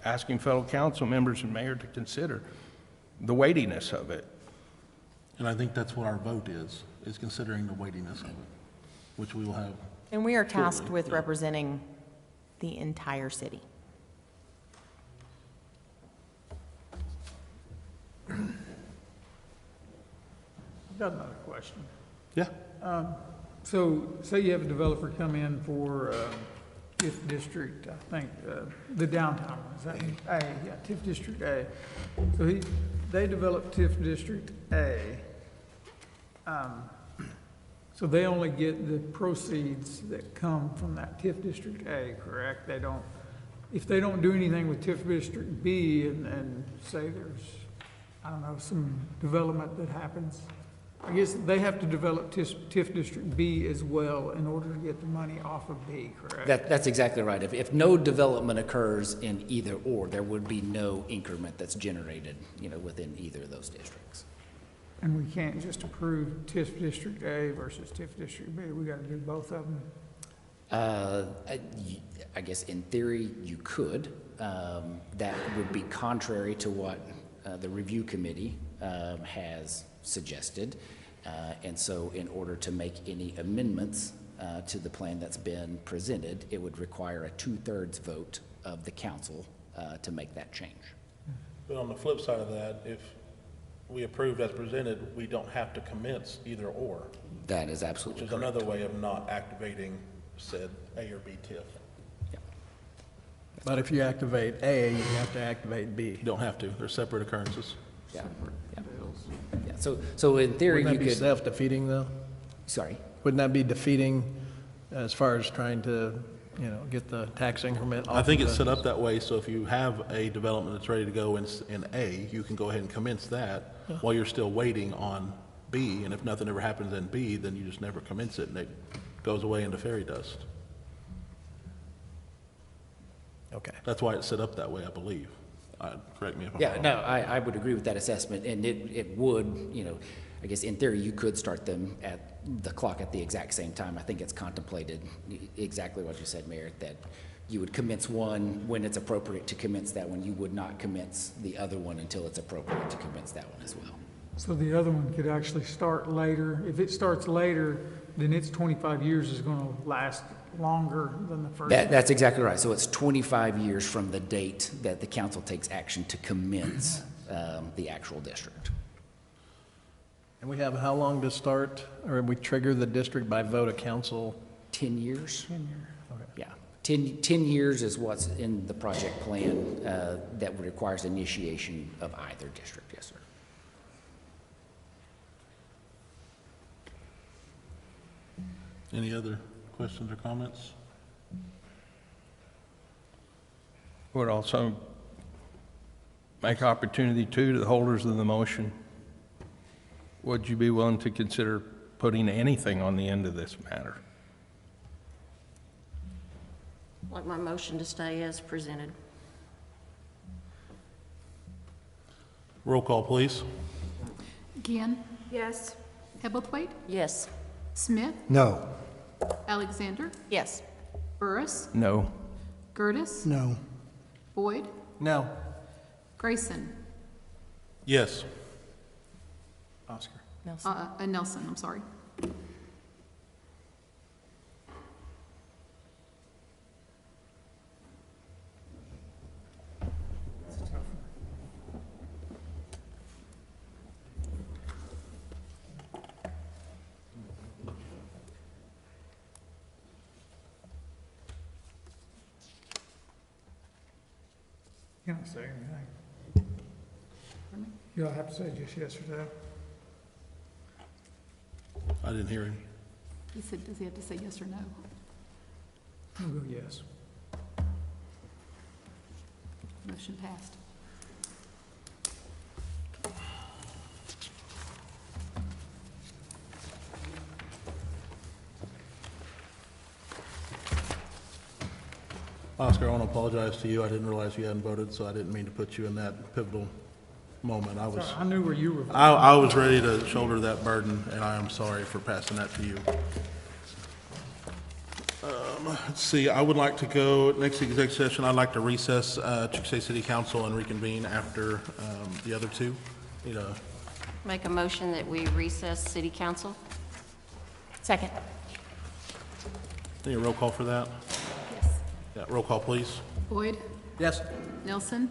asking fellow council members and mayor to consider, the weightiness of it.
And I think that's what our vote is considering the weightiness of it, which we will have.
And we are tasked
shortly.
with representing the entire city.
I've got another question.
Yeah.
So say you have a developer come in for TIF District, I think, the downtown, is that A? Yeah, TIF District A. So they develop TIF District A. So they only get the proceeds that come from that TIF District A, correct? If they don't do anything with TIF District B and say there's, I don't know, some development that happens, I guess they have to develop TIF District B as well in order to get the money off of B, correct?
That's exactly right. If no development occurs in either or, there would be no increment that's generated, within either of those districts.
And we can't just approve TIF District A versus TIF District B. We got to do both of them.
I guess in theory, you could. That would be contrary to what the review committee has suggested. And so in order to make any amendments to the plan that's been presented, it would require a 2/3 vote of the council to make that change.
But on the flip side of that, if we approved as presented, we don't have to commence either or.
That is absolutely correct.
Which is another way of not activating said A or B TIF.
But if you activate A, you have to activate B.
You don't have to. They're separate occurrences.
Yeah. Yeah. So in theory,
Wouldn't that
you
be
could.
self-defeating, though?
Sorry?
Wouldn't that be defeating as far as trying to, get the tax increment off?
I think
of
it's
the-
set up that way, so if you have a development that's ready to go in A, you can go ahead and commence that while you're still waiting on B, and if nothing ever happens in B, then you just never commence it, and it goes away into fairy dust.
Okay.
That's why it's set up that way, I believe. Correct me if I'm
Yeah,
wrong.
no, I would agree with that assessment, and it would, I guess in theory, you could start them at the clock at the exact same time. I think it's contemplated exactly what you said, Mayor, that you would commence one when it's appropriate to commence that one. You would not commence the other one until it's appropriate to commence that one as well.
So the other one could actually start later. If it starts later, then its 25 years is going to last longer than the first.
That's exactly right. So it's 25 years from the date that the council takes action to commence the actual district.
And we have how long to start, or we trigger the district by vote of council?
10 years.
10 years.
Okay.
Yeah. 10 years is what's in the project plan that requires initiation of either district. Yes, sir.
Any other questions or comments?
Would also make opportunity to the holders of the motion. Would you be willing to consider putting anything on the end of this matter?
I'd like my motion to stay as presented.
Roll call, please.
Ginn,
Yes.
Hebblethwaite,
Yes.
Smith,
No.
Alexander,
Yes.
Burris,
No.
Gertis,
No.
Boyd,
No.
Grayson,
Yes.
Oscar.
Nelson, I'm sorry.
You don't say anything. You'll have to say just yes or no.
I didn't hear him.
He said, does he have to say yes or no?
I'll go yes.
Motion passed.
Oscar, I want to apologize to you. I didn't realize you hadn't voted, so I didn't mean to put you in that pivotal moment.
I knew where you were.
I was ready to shoulder that burden, and I am sorry for passing that to you. Let's see, I would like to go, next executive session, I'd like to recess Chickasha City Council and reconvene after the other two.
Make a motion that we recess city council.
Second.
Need a roll call for that?
Yes.
Yeah, roll call, please.
Boyd,
Yes.
Nelson,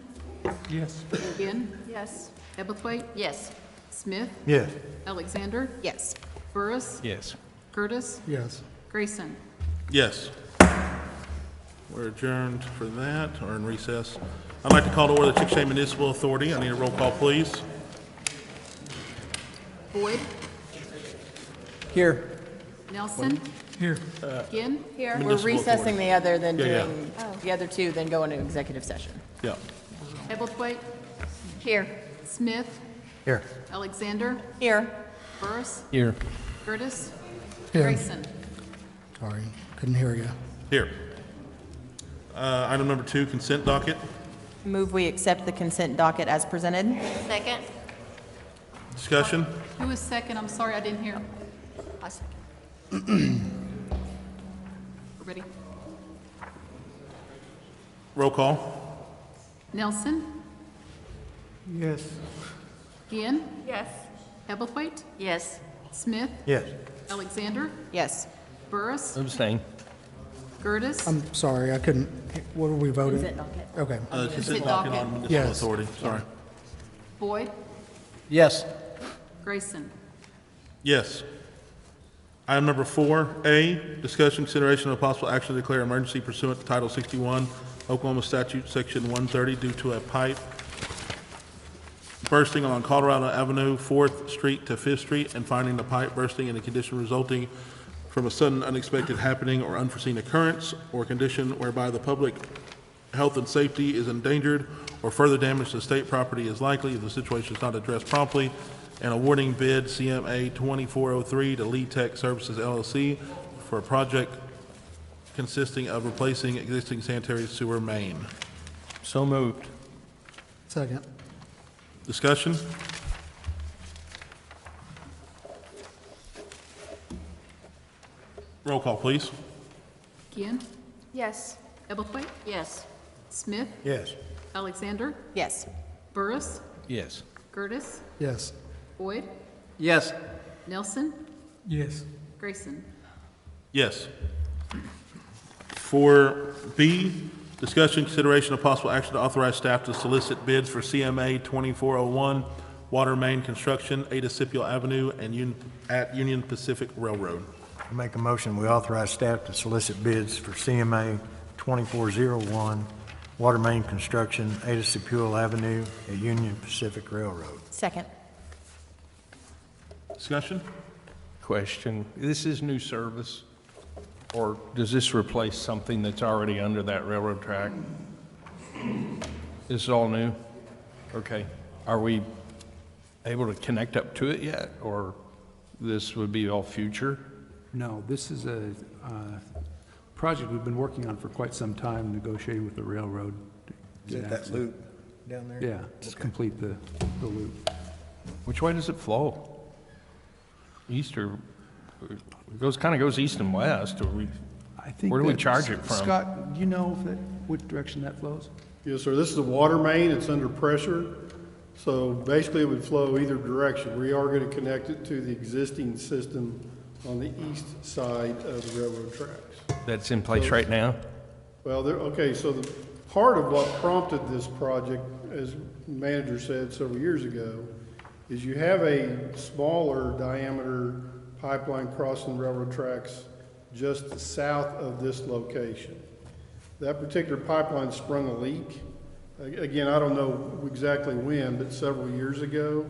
Yes.
Ginn,
Yes.
Hebblethwaite,
Yes.
Smith,
Yes.
Alexander,
Yes.
Burris,
Yes.
Gertis,
Yes.
Grayson.
Yes. We're adjourned for that, or in recess. I'd like to call to order the Chickasha Municipal Authority. I need a roll call, please.
Boyd,
Here.
Nelson,
Here.
Ginn,
Here.
We're
Municipal
recessing
authority.
the other, then
Yeah, yeah.
doing the other two, then go into executive session.
Yeah.
Hebblethwaite,
Here.
Smith,
Here.
Alexander,
Here.
Burris,
Here.
Gertis,
Here.
Grayson.
Sorry, couldn't hear you.
Here. Item number 2, consent docket.
Move we accept the consent docket as presented.
Second.
Discussion?
Who was second? I'm sorry, I didn't hear. Ready?
Roll call.
Nelson,
Yes.
Ginn,
Yes.
Hebblethwaite,
Yes.
Smith,
Yes.
Alexander,
Yes.
Burris,
Abstain.
Gertis,
I'm sorry, I couldn't, what are we voting?
Consent docket.
Okay.
Consent docket on municipal
Yes.
authority, sorry.
Boyd,
Yes.
Grayson.
Yes. Item number 4A, discussion, consideration of possible action to declare emergency pursuant to Title 61, Oklahoma Statute, Section 130, due to a pipe bursting along Colorado Avenue, 4th Street to 5th Street, and finding the pipe bursting in a condition resulting from a sudden unexpected happening or unforeseen occurrence, or condition whereby the public health and safety is endangered, or further damage to state property is likely if the situation is not addressed promptly, and awarding bid CMA 2403 to Lead Tech Services LLC for a project consisting of replacing existing sanitary sewer main.
So moved.
Second.
Discussion? Roll call, please.
Ginn,
Yes.
Hebblethwaite,
Yes.
Smith,
Yes.
Alexander,
Yes.
Burris,
Yes.
Gertis,
Yes.
Boyd,
Yes.
Nelson,
Yes.
Grayson.
Yes. 4B, discussion, consideration of possible action to authorize staff to solicit bids for CMA 2401 water main construction, Ada Scipio Avenue and at Union Pacific Railroad.
I make a motion, we authorize staff to solicit bids for CMA 2401 water main construction, Ada Scipio Avenue at Union Pacific Railroad.
Second.
Discussion?
Question, this is new service, or does this replace something that's already under that railroad track? This is all new? Okay. Are we able to connect up to it yet, or this would be all future?
No, this is a project we've been working on for quite some time, negotiating with the railroad. to
Is
get
it that
access.
loop down there?
Yeah, just complete the loop.
Which way does it flow? East or, it goes, kind of goes east and west, or
I think
where do we
that-
charge it from?
Scott, do you know which direction that flows?
Yes, sir. This is a water main. It's under pressure. So basically, it would flow either direction. We are going to connect it to the existing system on the east side of the railroad tracks.
That's in place right now?
Well, okay, so the part of what prompted this project, as the manager said several years ago, is you have a smaller diameter pipeline crossing railroad tracks just south of this location. That particular pipeline sprung a leak. Again, I don't know exactly when, but several years ago,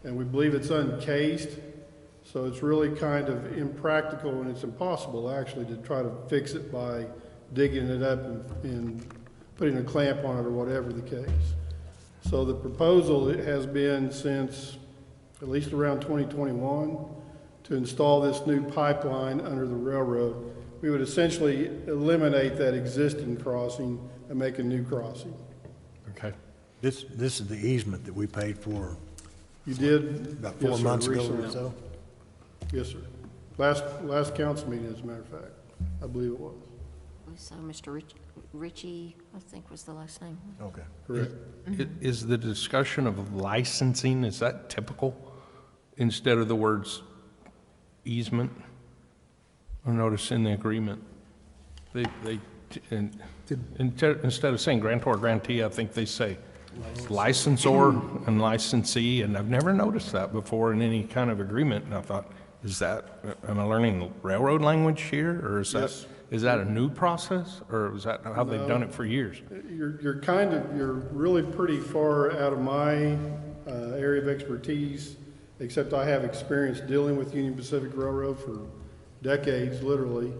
and we believe it's uncased. So it's really kind of impractical, and it's impossible actually to try to fix it by digging it up and putting a clamp on it or whatever the case. So the proposal has been since at least around 2021 to install this new pipeline under the railroad. We would essentially eliminate that existing crossing and make a new crossing.
Okay.
This is the easement that we paid for.
You did?
About 4 months ago or so?
Yes, sir. Last council meeting, as a matter of fact, I believe it was.
So Mr. Ritchie, I think was the last name.
Okay.
Correct.
Is the discussion of licensing, is that typical instead of the words easement? I notice in the agreement, instead of saying grantor, grantee, I think they say licensor and licensee, and I've never noticed that before in any kind of agreement, and I thought, am I learning railroad language here, or is that?
Yes.
Is that a new process, or is that how they've done it for years?
You're really pretty far out of my area of expertise, except I have experience dealing with Union Pacific Railroad for decades, literally.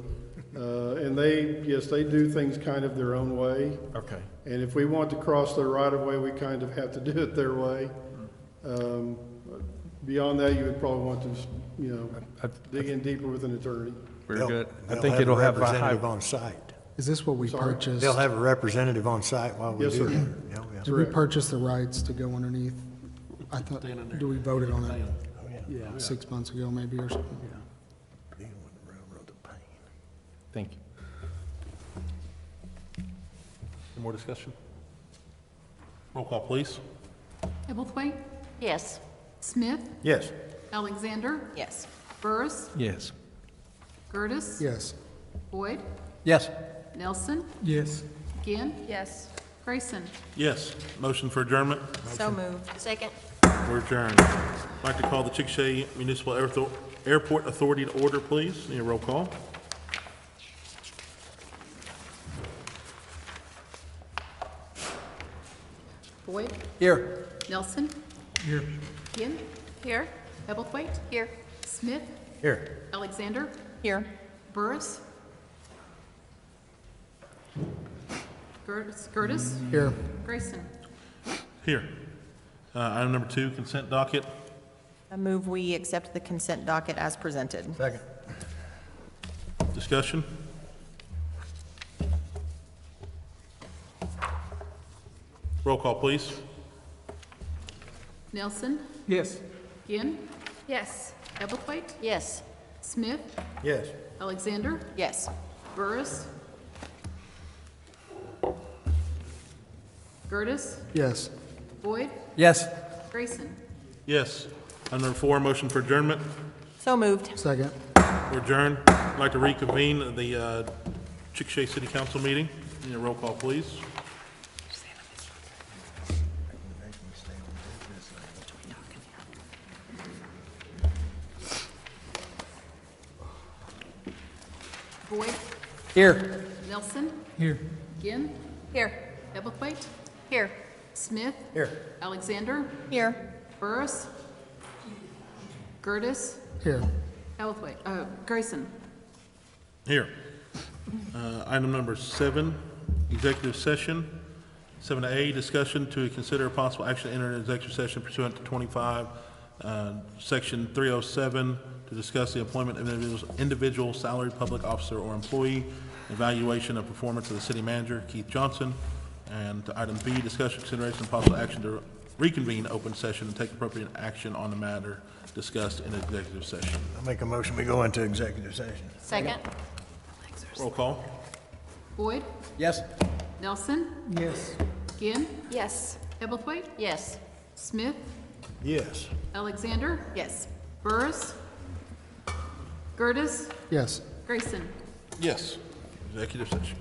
And they do things kind of their own way.
Okay.
And if we want to cross their right of way, we kind of have to do it their way. Beyond that, you would probably want to, dig in deeper with an attorney.
Very good. I
They'll
think it'll
a
have a high.
representative on site.
Is this what we purchased?
They'll have a representative on site while we
Yes,
do
sir.
that. Yeah, yeah.
Did we purchase the rights to go underneath? I thought, do we voted on that?
Yeah.
6 months ago maybe or something?
Thank you.
Any more discussion? Roll call, please.
Hebblethwaite?
Yes.
Smith?
Yes.
Alexander?
Yes.
Burris?
Yes.
Curtis?
Yes.
Boyd?
Yes.
Nelson?
Yes.
Ginn?
Yes.
Grayson?
Yes. Motion for adjournment.
So moved.
Second.
We're adjourned. I'd like to call the Chickasha Municipal Airport Authority to order, please. Need a roll call?
Boyd?
Here.
Nelson?
Here.
Ginn?
Here?
Hebblethwaite?
Here.
Smith?
Here.
Alexander?
Here.
Burris? Curtis?
Here.
Grayson?
Here. Item number 2, consent docket.
I move we accept the consent docket as presented.
Second.
Discussion? Roll call, please.
Nelson?
Yes.
Ginn?
Yes.
Hebblethwaite?
Yes.
Smith?
Yes.
Alexander?
Yes.
Burris? Curtis?
Yes.
Boyd?
Yes.
Grayson?
Yes. Item number 4, motion for adjournment.
So moved.
Second.
We're adjourned. I'd like to reconvene the Chickasha City Council meeting. Need a roll call, please.
Boyd?
Here.
Nelson?
Here.
Ginn?
Here.
Hebblethwaite?
Here.
Smith?
Here.
Alexander?
Here.
Burris? Curtis?
Here.
Grayson?
Here. Item number 7, executive session. 7A, discussion to consider a possible action to enter an executive session pursuant to 25, Section 307, to discuss the employment of individual salaried public officer or employee, evaluation of performance of the city manager, Keith Johnson. And item B, discussion, consideration, and possible action to reconvene open session and take appropriate action on the matter discussed in executive session.
I'll make a motion, we go into executive session.
Second.
Roll call.
Boyd?
Yes.
Nelson?
Yes.
Ginn?
Yes.
Hebblethwaite?
Yes.
Smith?
Yes.
Alexander?
Yes.
Burris? Curtis?
Yes.
Grayson?
Yes. Executive session.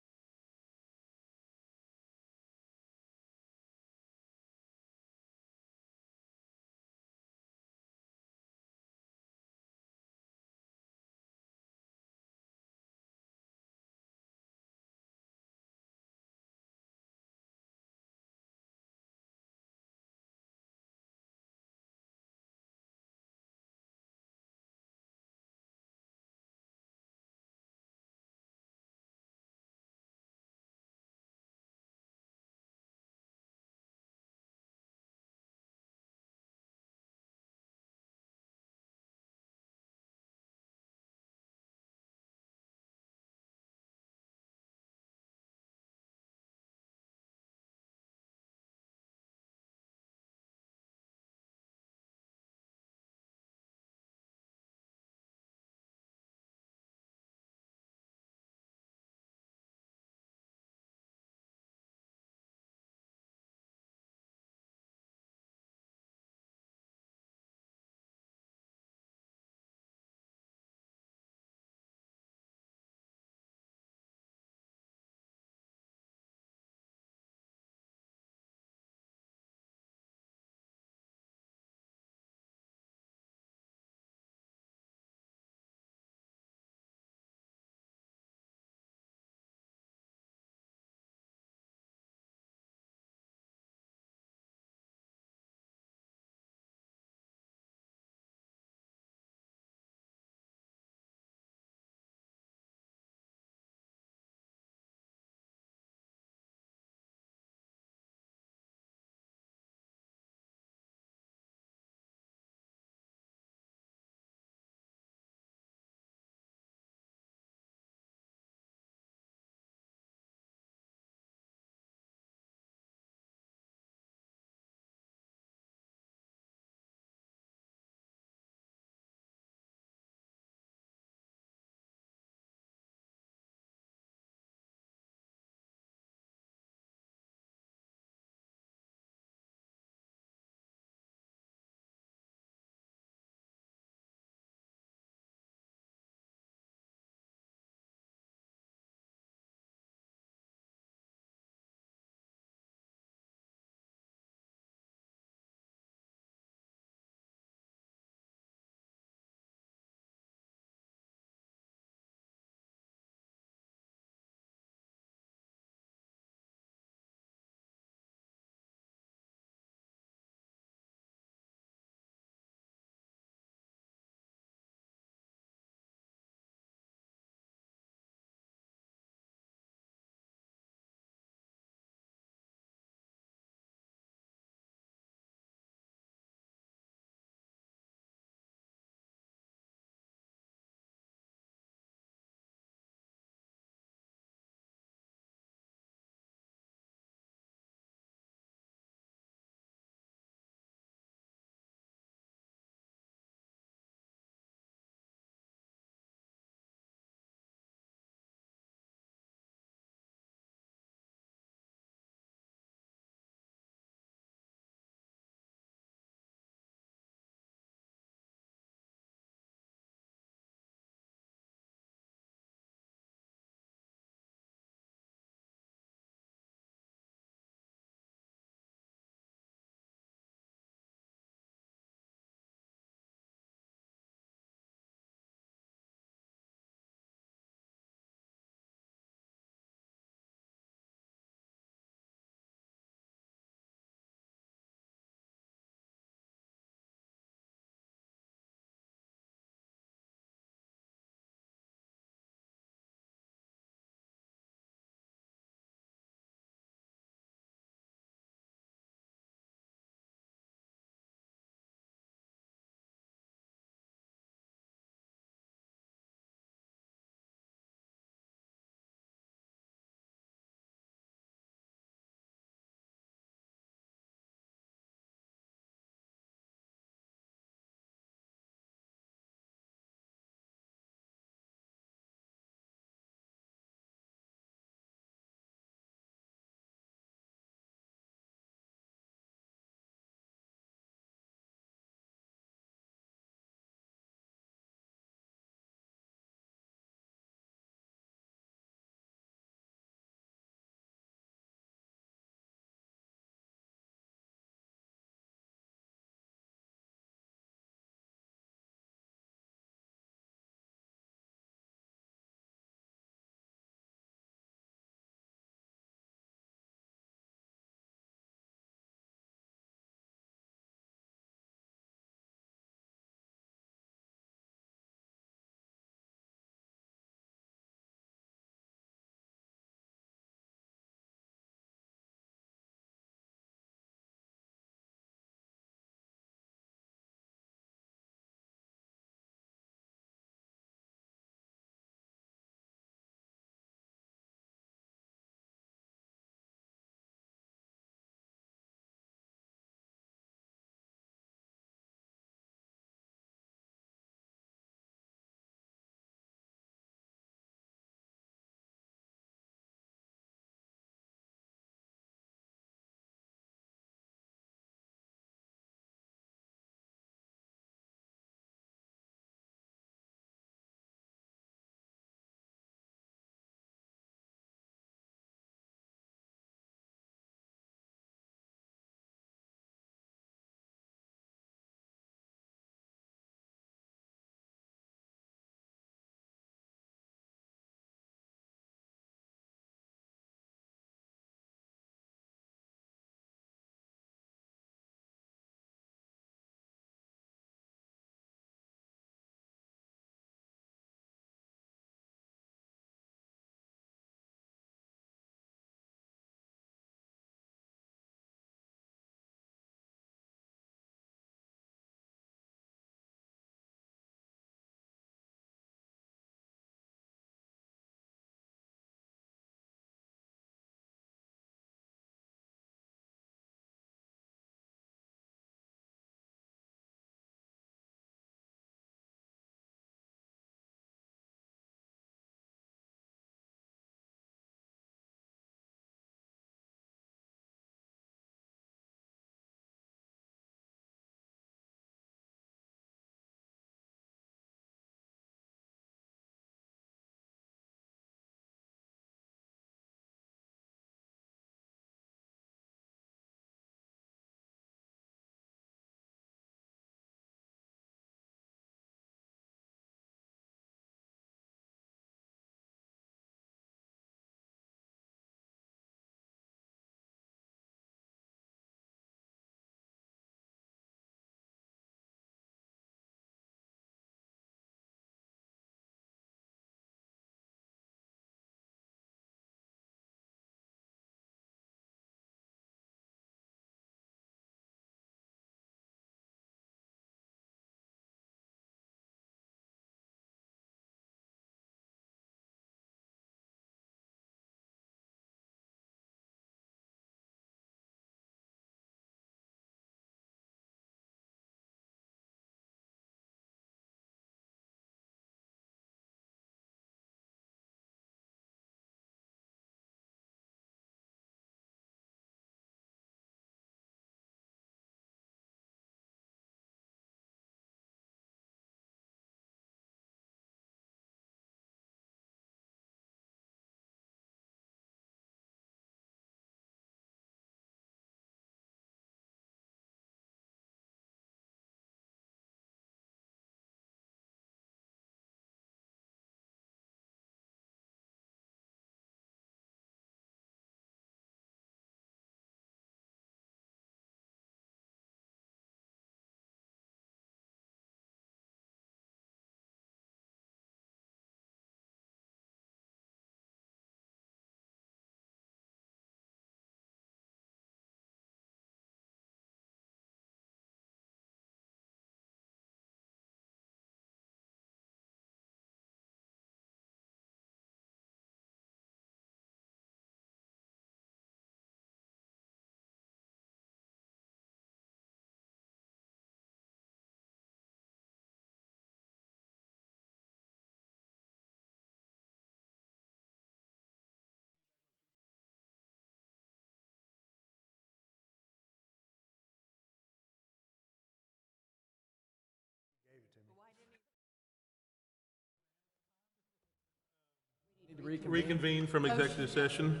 Reconvene from executive session.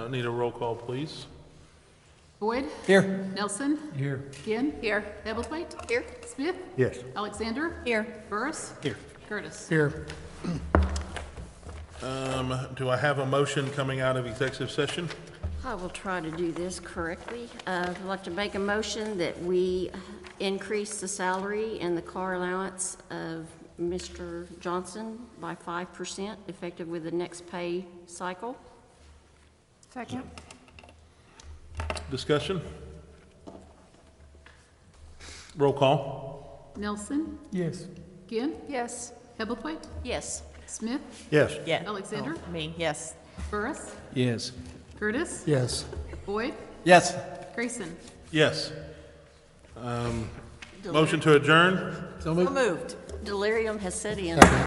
Need a roll call, please.
Boyd?
Here.
Nelson?
Here.
Ginn? Here. Hebblethwaite? Here. Smith?
Yes.
Alexander?
Here.
Burris?
Here.
Curtis?
Here.
Do I have a motion coming out of executive session?
I will try to do this correctly. I'd like to make a motion that we increase the salary and the car allowance of Mr. Johnson by 5%, effective with the next pay cycle.
Second.
Discussion? Roll call.
Nelson?
Yes.
Ginn?
Yes.
Hebblethwaite?
Yes.
Smith?
Yes.
Yeah.
Alexander?
Me, yes.
Burris?
Yes.
Curtis?
Yes.
Boyd?
Yes.
Grayson?
Yes. Motion to adjourn?
So moved.
Delirium has set in.